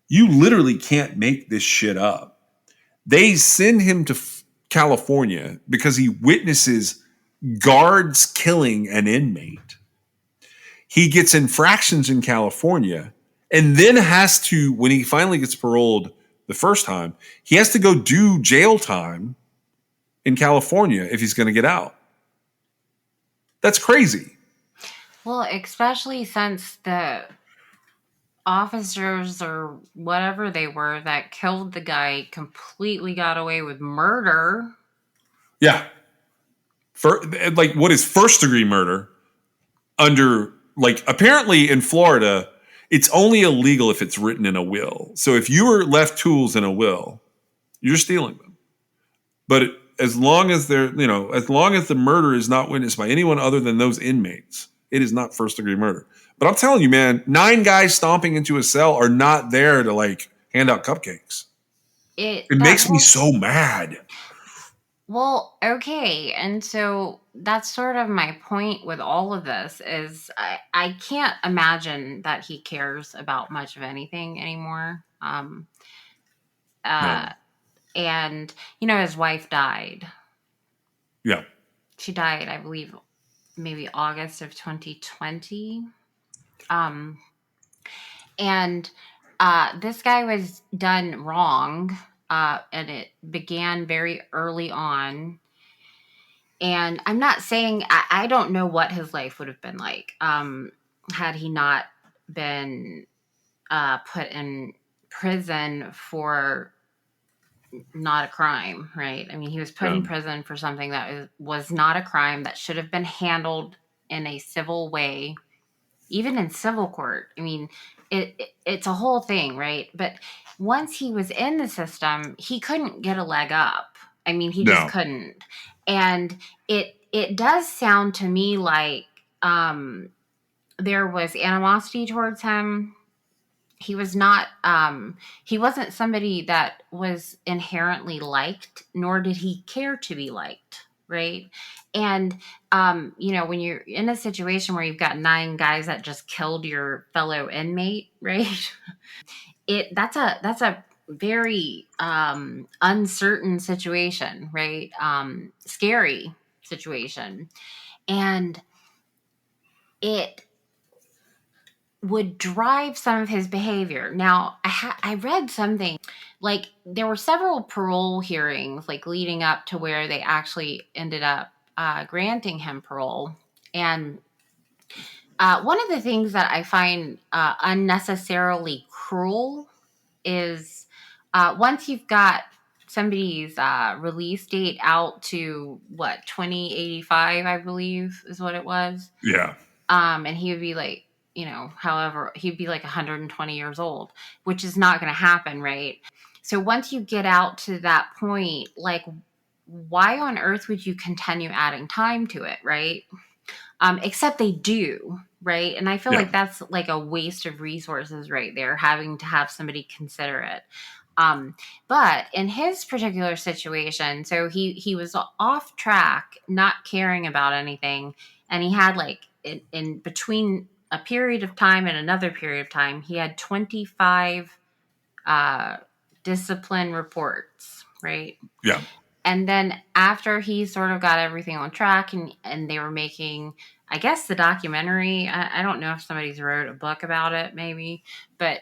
you literally can't make this shit up. They send him to California because he witnesses guards killing an inmate. He gets infractions in California and then has to, when he finally gets paroled the first time, he has to go do jail time in California if he's going to get out. That's crazy. Well, especially since the officers or whatever they were that killed the guy completely got away with murder. Yeah. What is first degree murder under, apparently in Florida, it's only illegal if it's written in a will. So if you were left tools in a will, you're stealing them. But as long as as long as the murder is not witnessed by anyone other than those inmates, it is not first degree murder. But I'm telling you, man, 9 guys stomping into a cell are not there to hand out cupcakes. It makes me so mad. Well, okay. And so that's sort of my point with all of this is I can't imagine that he cares about much of anything anymore. No. and his wife died. Yeah. She died, I believe, maybe August of 2020. And this guy was done wrong, and it began very early on. And I'm not saying I don't know what his life would have been like had he not been put in prison for not a crime, right? I mean, he was put in prison for something that was not a crime, that should have been handled in a civil way, even in civil court. I mean, it's a whole thing, right? But once he was in the system, he couldn't get a leg up. I mean, he just No. couldn't. And it does sound to me like there was animosity towards him. He was not he wasn't somebody that was inherently liked, nor did he care to be liked, right? And when you're in a situation where you've got 9 guys that just killed your fellow inmate, right? That's a very uncertain situation, right? Scary situation. And it would drive some of his behavior. Now, I read something like there were several parole hearings like leading up to where they actually ended up granting him parole. And one of the things that I find unnecessarily cruel is once you've got somebody's release date out to 2085, I believe is what it was. Yeah. And he would be like, however, he'd be like 120 years old, which is not going to happen, right? So once you get out to that point, like, why on earth would you continue adding time to it, right? Except they do, right? And I feel like that's like a waste of resources right there, having to have somebody consider it. But in his particular situation, so he was off track, not caring about anything, and he had like in between a period of time and another period of time, he had 25 discipline reports, right? Yeah. And then after he sort of got everything on track and they were making, I guess, the documentary, I don't know if somebody's wrote a book about it, maybe, but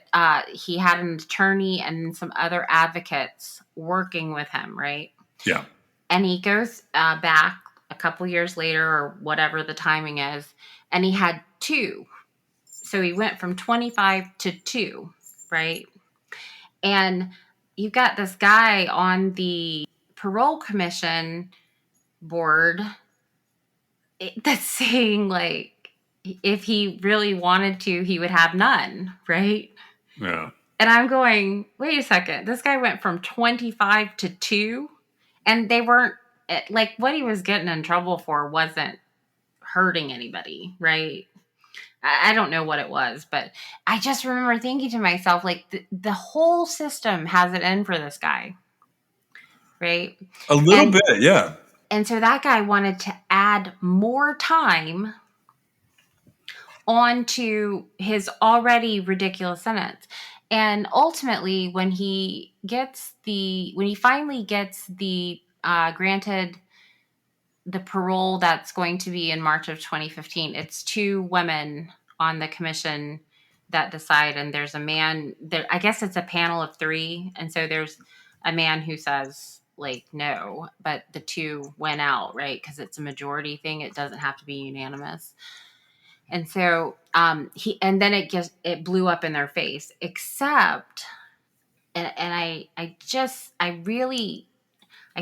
he had an attorney and some other advocates working with him, right? Yeah. And he goes back a couple years later or whatever the timing is, and he had 2. So he went from 25 to 2, right? And you've got this guy on the parole commission board that's saying, like, if he really wanted to, he would have none, right? Yeah. And I'm going, wait a second. This guy went from 25 to 2, and they weren't, like, what he was getting in trouble for wasn't hurting anybody, right? I don't know what it was, but I just remember thinking to myself, like, the whole system has it in for this guy, right? A little bit, yeah. And so that guy wanted to add more time onto his already ridiculous sentence. And ultimately, when he finally gets the granted the parole that's going to be in March of 2015, it's 2 women on the commission that decide, and there's a man there. I guess it's a panel of 3, and so there's a man who says, like, no, but the 2 went out, right? Because it's a majority thing. It doesn't have to be unanimous. And so and then it blew up in their face, except, and I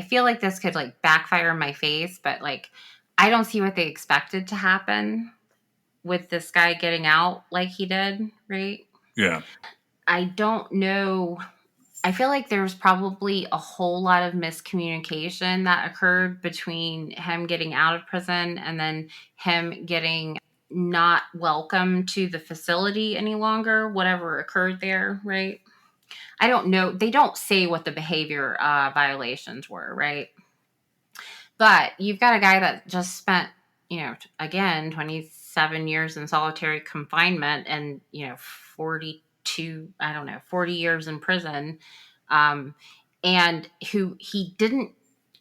feel like this could like backfire in my face, but like, I don't see what they expected to happen with this guy getting out like he did, right? Yeah. I don't know. I feel like there was probably a whole lot of miscommunication that occurred between him getting out of prison and then him getting not welcome to the facility any longer, whatever occurred there, right? I don't know. They don't say what the behavior violations were, right? But you've got a guy that just spent, again, 27 years in solitary confinement and, 40 years in prison. and who he didn't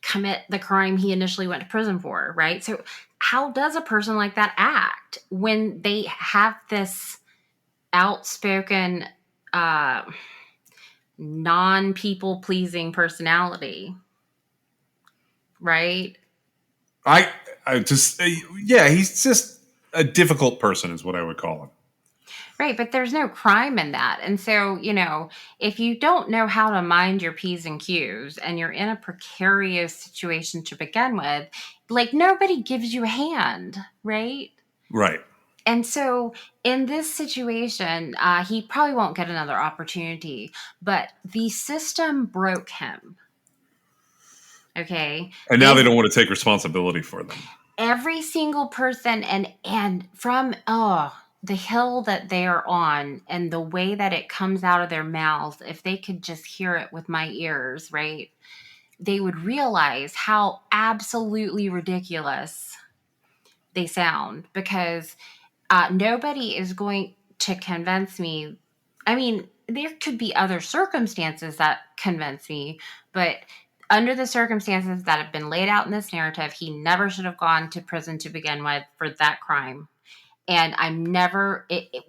commit the crime he initially went to prison for, right? So how does a person like that act when they have this outspoken, uh, non people pleasing personality, right? I just, yeah, he's just a difficult person, is what I would call him. Right, but there's no crime in that. And so, if you don't know how to mind your P's and Q's and you're in a precarious situation to begin with, like nobody gives you a hand, right? Right. And so in this situation, he probably won't get another opportunity, but the system broke him. Okay. And now they don't want to take responsibility for them. Every single person and from the hill that they are on and the way that it comes out of their mouths, if they could just hear it with my ears, right, they would realize how absolutely ridiculous they sound, because nobody is going to convince me. I mean, there could be other circumstances that convince me, but under the circumstances that have been laid out in this narrative, he never should have gone to prison to begin with for that crime. And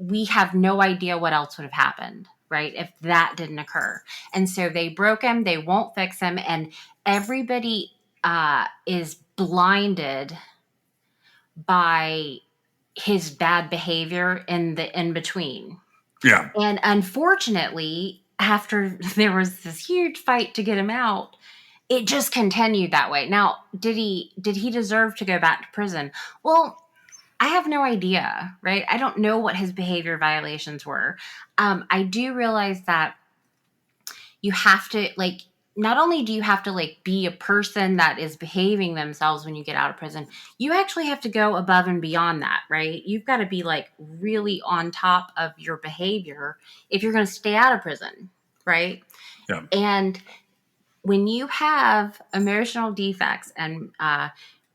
we have no idea what else would have happened, right, if that didn't occur. And so they broke him, they won't fix him, and everybody is blinded by his bad behavior in the in between. Yeah. And unfortunately, after there was this huge fight to get him out, it just continued that way. Now, did he deserve to go back to prison? Well, I have no idea, right? I don't know what his behavior violations were. I do realize that you have to, like, not only do you have to like be a person that is behaving themselves when you get out of prison, you actually have to go above and beyond that, right? You've got to be like really on top of your behavior if you're going to stay out of prison, right? Yeah. And when you have emotional defects and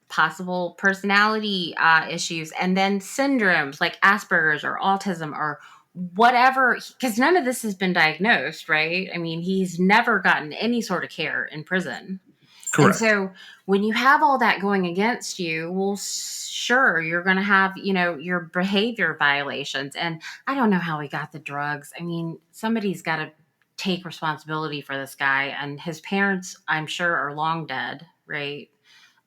possible personality issues, and then syndromes like Asperger's or autism or whatever, because none of this has been diagnosed, right? I mean, he's never gotten any sort of care in prison. And Correct. so when you have all that going against you, well, sure, you're going to have, your behavior violations. And I don't know how he got the drugs. I mean, somebody's got to take responsibility for this guy. And his parents, I'm sure, are long dead, right?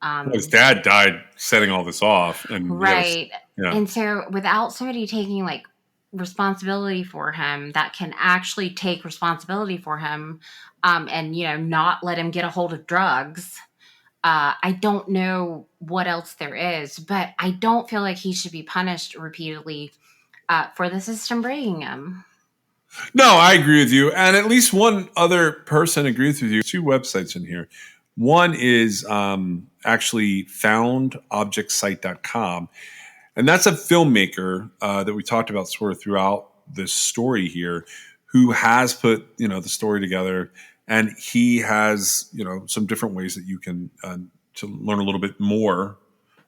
Well, his dad died setting all this off. And Right. yeah. And so without somebody taking like responsibility for him that can actually take responsibility for him, and not let him get a hold of drugs, I don't know what else there is, but I don't feel like he should be punished repeatedly for the system breaking him. No, I agree with you. And at least one other person agrees with you. Two websites in here. One is actually foundobjectsite.com. And that's a filmmaker that we talked about sort of throughout this story here, who has put, the story together. And he has, some different ways that you can to learn a little bit more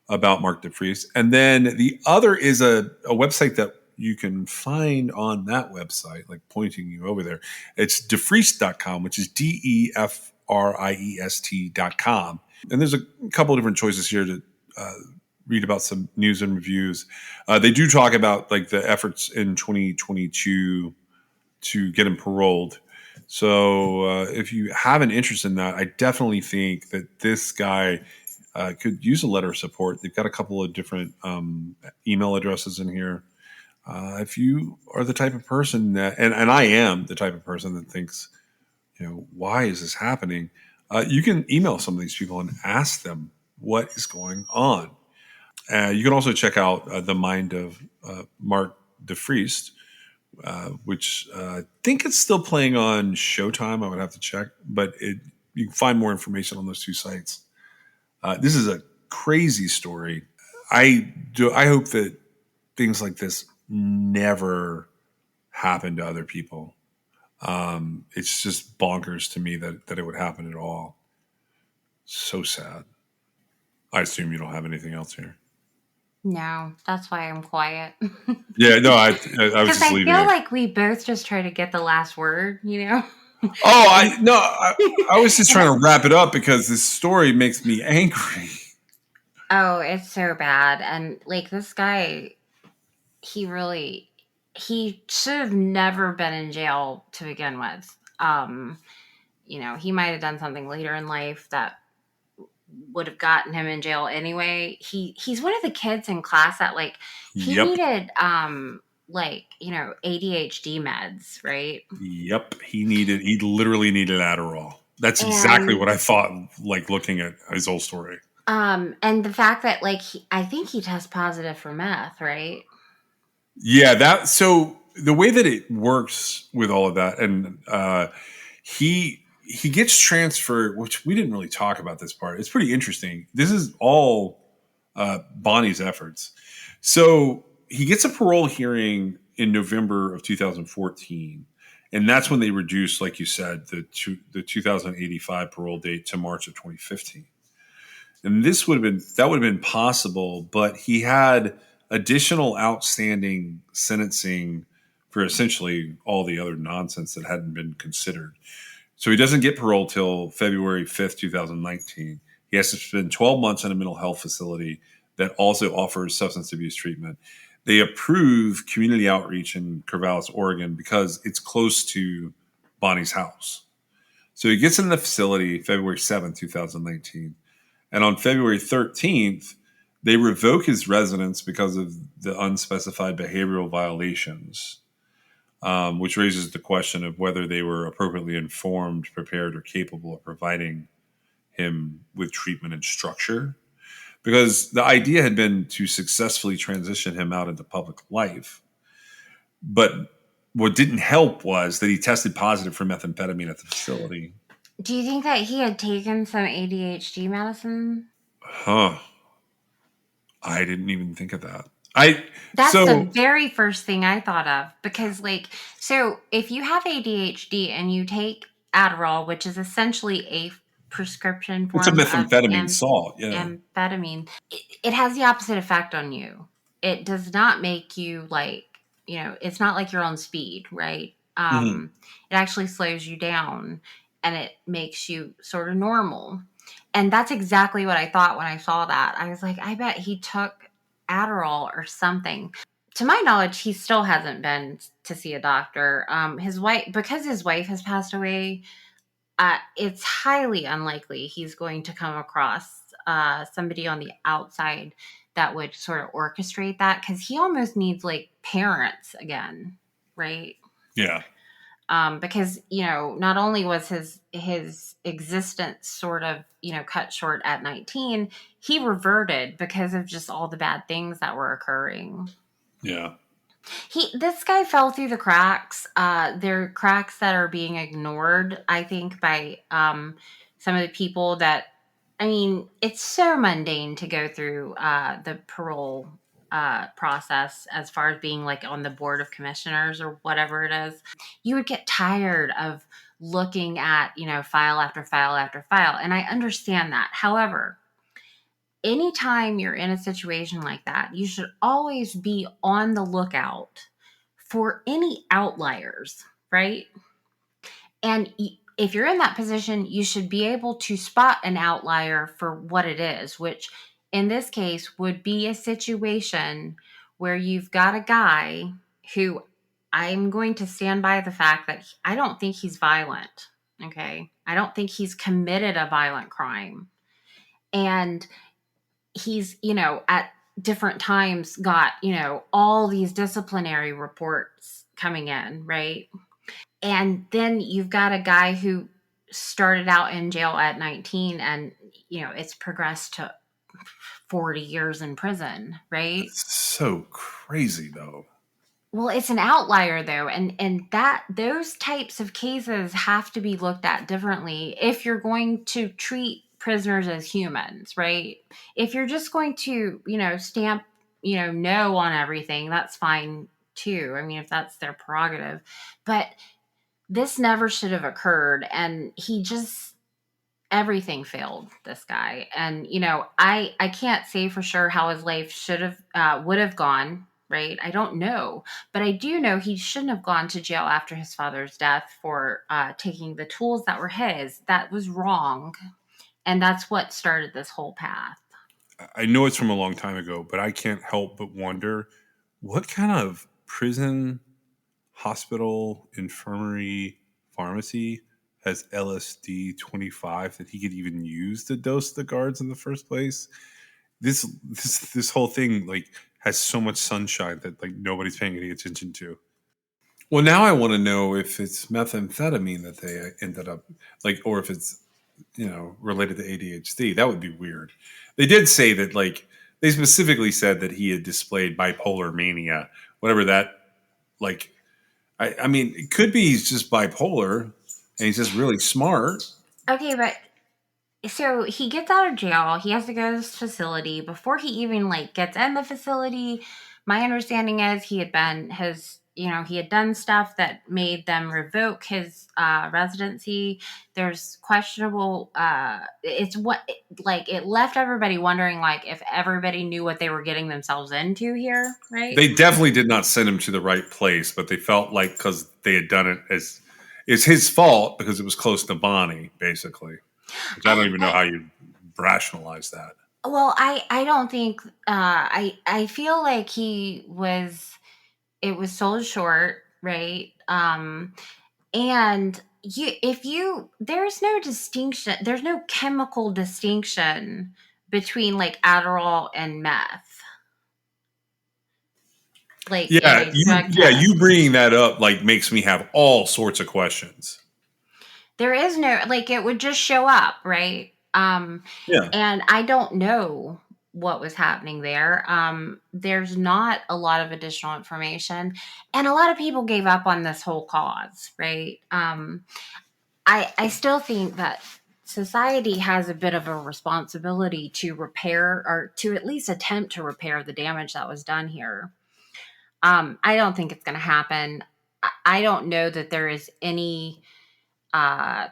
about Mark DeFries. And then the other is a website that you can find on that website, like pointing you over there. It's defriest.com, which is DEFRIEST.com. And there's a couple of different choices here to read about some news and reviews. They do talk about like the efforts in 2022 to get him paroled. So if you have an interest in that, I definitely think that this guy could use a letter of support. They've got a couple of different email addresses in here. If you are the type of person that, and I am the type of person that thinks, why is this happening? You can email some of these people and ask them what is going on. You can also check out The Mind of Mark DeFries, which I think it's still playing on Showtime. I would have to check, but you can find more information on those two sites. This is a crazy story. I hope that things like this never happen to other people. It's just bonkers to me that it would happen at all. So sad. I assume you don't have anything else here. No, that's why I'm quiet. Yeah, no, I was Because just I leaving feel it. like we both just try to get the last word, Oh, I was just trying to wrap it up because this story makes me angry. Oh, it's so bad. And like this guy, he really he should have never been in jail to begin with. He might have done something later in life that would have gotten him in jail anyway. He's one of the kids in class that like he Yep. needed ADHD meds, right? Yep. He literally needed Adderall. That's exactly what And I thought, like looking at his whole story. and the fact that like I think he tests positive for meth, right? Yeah, so the way that it works with all of that, and he gets transferred, which we didn't really talk about this part. It's pretty interesting. This is all Bonnie's efforts. So he gets a parole hearing in November of 2014, and that's when they reduced, like you said, the 2085 parole date to March of 2015. And that would have been possible, but he had additional outstanding sentencing for essentially all the other nonsense that hadn't been considered. So he doesn't get parole till February 5th, 2019. He has to spend 12 months in a mental health facility that also offers substance abuse treatment. They approve community outreach in Corvallis, Oregon, because it's close to Bonnie's house. So he gets in the facility February 7th, 2019. And on February 13th, they revoke his residence because of the unspecified behavioral violations, which raises the question of whether they were appropriately informed, prepared, or capable of providing him with treatment and structure. Because the idea had been to successfully transition him out into public life. But what didn't help was that he tested positive for methamphetamine at the facility. Do you think that he had taken some ADHD medicine? Huh. I didn't even think of that. I That's the so very first thing I thought of because, like, so if you have ADHD and you take Adderall, which is essentially a prescription it's a form of methamphetamine salt. Yeah. amphetamine, it has the opposite effect on you. It does not make you like, it's not like you're on speed, right? Mhm. It actually slows you down and it makes you sort of normal. And that's exactly what I thought when I saw that. I was like, I bet he took Adderall or something. To my knowledge, he still hasn't been to see a doctor. His wife, because his wife has passed away, it's highly unlikely he's going to come across somebody on the outside that would sort of orchestrate that because he almost needs like parents again, right? Yeah. Because not only was his existence sort of cut short at 19, he reverted because of just all the bad things that were occurring. Yeah. This guy fell through the cracks. There are cracks that are being ignored, I think, by some of the people that. I mean, it's so mundane to go through the parole process as far as being like on the board of commissioners or whatever it is. You would get tired of looking at file after file after file, and I understand that. However, anytime you're in a situation like that, you should always be on the lookout for any outliers, right? And if you're in that position, you should be able to spot an outlier for what it is, which in this case would be a situation where you've got a guy who I'm going to stand by the fact that I don't think he's violent. Okay. I don't think he's committed a violent crime. And he's, at different times got, all these disciplinary reports coming in, right? And then you've got a guy who started out in jail at 19 and, it's progressed to 40 years in prison, right? That's so crazy though. Well, it's an outlier though, and that those types of cases have to be looked at differently if you're going to treat prisoners as humans, right? If you're just going to, stamp, no on everything, that's fine too. I mean, if that's their prerogative. But this never should have occurred and he just everything failed this guy. And I can't say for sure how his life should have would have gone, right? I don't know. But I do know he shouldn't have gone to jail after his father's death for taking the tools that were his. That was wrong. And that's what started this whole path. I know it's from a long time ago, but I can't help but wonder what kind of prison, hospital, infirmary, pharmacy has LSD 25 that he could even use to dose the guards in the first place. This whole thing like has so much sunshine that like nobody's paying any attention to. Well, now I want to know if it's methamphetamine that they ended up like, or if it's related to ADHD. That would be weird. They did say that like they specifically said that he had displayed bipolar mania, whatever that like. I mean, it could be he's just bipolar and he's just really smart. Okay, but so he gets out of jail. He has to go to this facility. Before he even like gets in the facility, my understanding is he had done stuff that made them revoke his residency. There's questionable. It's what like it left everybody wondering like if everybody knew what they were getting themselves into here, right? They definitely did not send him to the right place, but they felt like because they had done it as it's his fault because it was close to Bonnie, basically. Which I don't even know how you rationalize that. Well, I don't think I feel like it was sold short, right? And there's no distinction, there's no chemical distinction between like Adderall and meth. Like you bringing that up like makes me have all sorts of questions. There is no like it would just show up, right? Yeah. And I don't know what was happening there. There's not a lot of additional information, and a lot of people gave up on this whole cause, right? I still think that society has a bit of a responsibility to repair or to at least attempt to repair the damage that was done here. I don't think it's going to happen. I don't know that there is any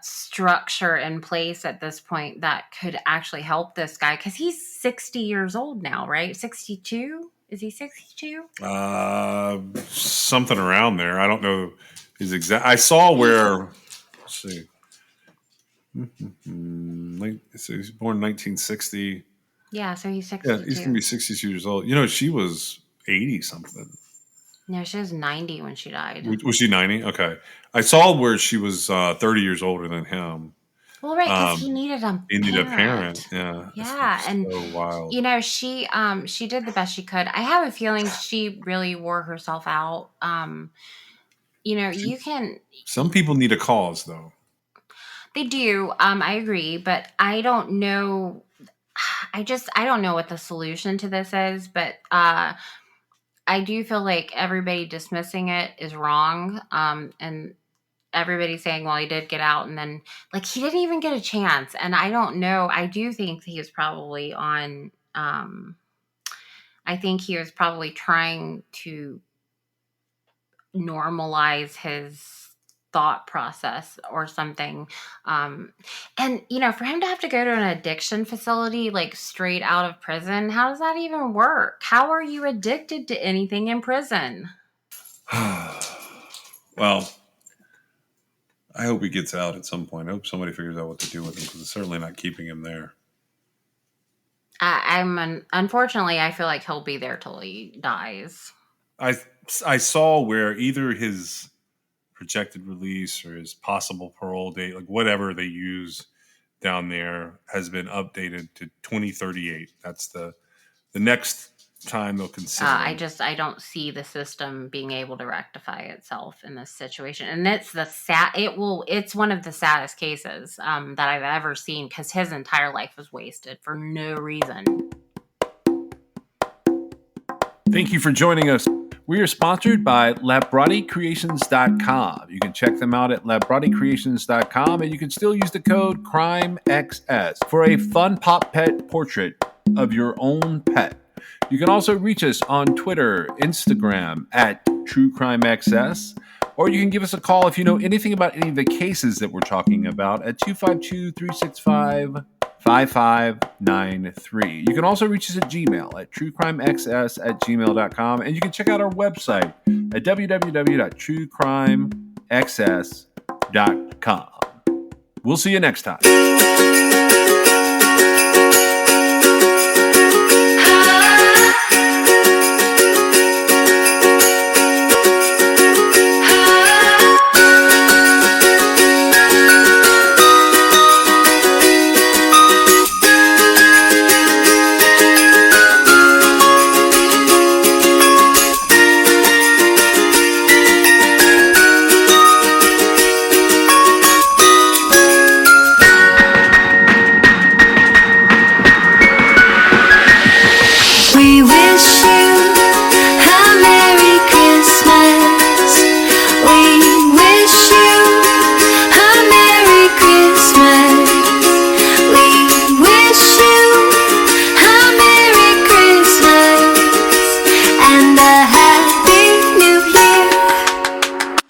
structure in place at this point that could actually help this guy because he's 60 years old now, right? 62? Is he 62? Something around there. I don't know his exact. I saw where. Let's see. So he's born in 1960. Yeah, so he's 62. Yeah, he's gonna be 62 years old. She was 80 something. No, she was 90 when she died. Was she 90? Okay. I saw where she was 30 years older than him. Well, right, because he needed a parent. Yeah. Yeah, and so wild. She did the best she could. I have a feeling she really wore herself out. You can. Some people need a cause, though. They do. I agree, but I don't know. I don't know what the solution to this is, but I do feel like everybody dismissing it is wrong. And everybody saying, well, he did get out, and then like he didn't even get a chance. And I don't know. I do think he was probably on. I think he was probably trying to normalize his thought process or something. And for him to have to go to an addiction facility like straight out of prison, how does that even work? How are you addicted to anything in prison? Well, I hope he gets out at some point. I hope somebody figures out what to do with him because it's certainly not keeping him there. Unfortunately, I feel like he'll be there till he dies. I saw where either his projected release or his possible parole date, like whatever they use down there, has been updated to 2038. That's the next time they'll consider. I don't see the system being able to rectify itself in this situation, and it's it's one of the saddest cases that I've ever seen because his entire life was wasted for no reason. Thank you for joining us. We are sponsored by LabbratiCreations.com. You can check them out at LabbratiCreations.com, and you can still use the code CRIMEXS for a fun pop pet portrait of your own pet. You can also reach us on Twitter, Instagram at TrueCrimeXS, or you can give us a call if you know anything about any of the cases that we're talking about at 252-365-5555. You can also reach us at Gmail at truecrimexs@gmail.com, and you can check out our website at www.truecrimexs.com. We'll see you next time. We wish you a Merry Christmas. We wish you a Merry Christmas. We wish you a Merry Christmas and a Happy New Year.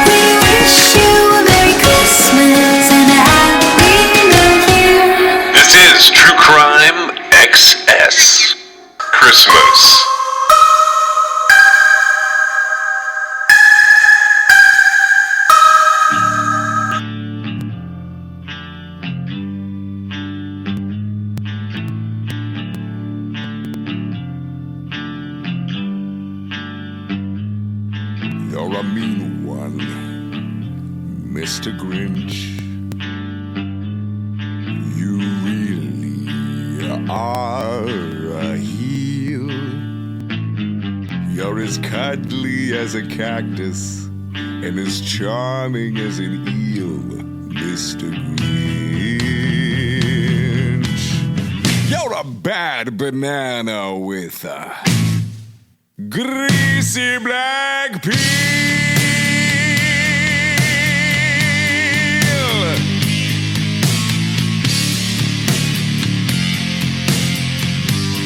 We wish you a Merry Christmas and a Happy New Year. This is True Crime XS. Christmas. You're a mean one, Mr. Grinch. You really are a heel. You're as cuddly as a cactus and as charming as an eel, Mr. Grinch. You're a bad banana with a greasy black peel.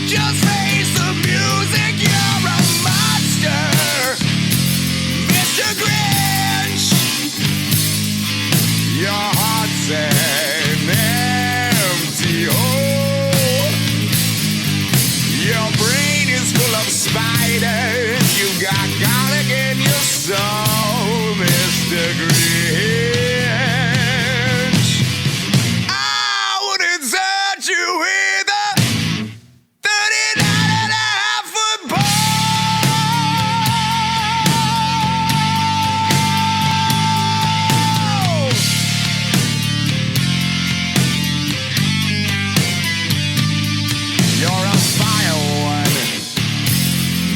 Just face the music, you're a monster, Mr. Grinch. Your heart's an empty hole. Your brain is full of spiders. You got garlic in your soul, Mr. Grinch. I wouldn't touch you with a 39.5-foot pole. You're a vile one,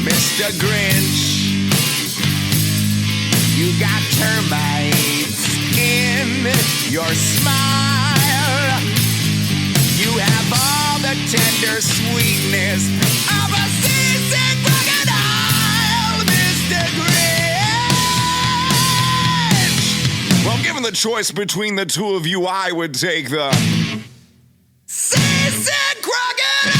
Mr. Grinch. You got termites in your smile. You have all the tender sweetness of a seasick crocodile, Mr. Grinch. Well, given the choice between the two of you, I would take the seasick crocodile.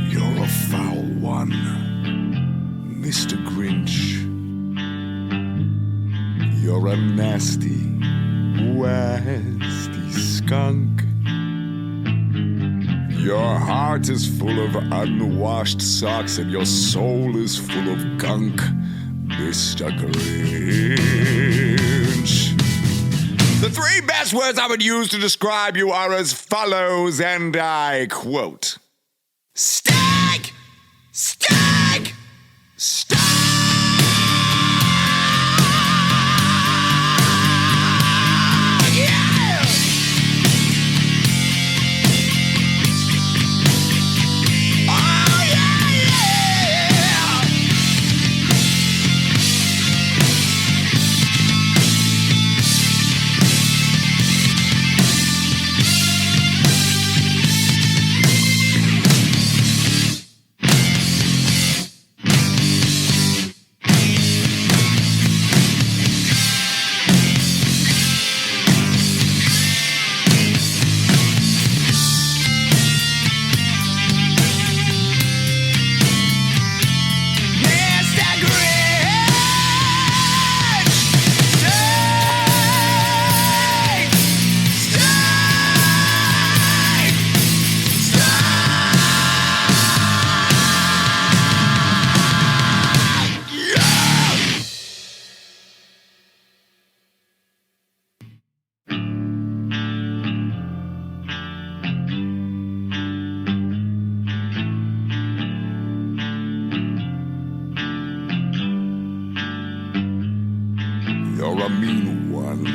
You're a foul one, Mr. Grinch. You're a nasty, wasty skunk. Your heart is full of unwashed socks and your soul is full of gunk, Mr. Grinch. The three best words I would use to describe you are as follows, and I quote: Stag! Stag! Stag! Yeah! Oh, yeah, yeah! You're a mean one,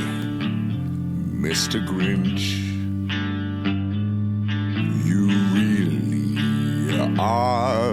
Mr. Grinch. You really are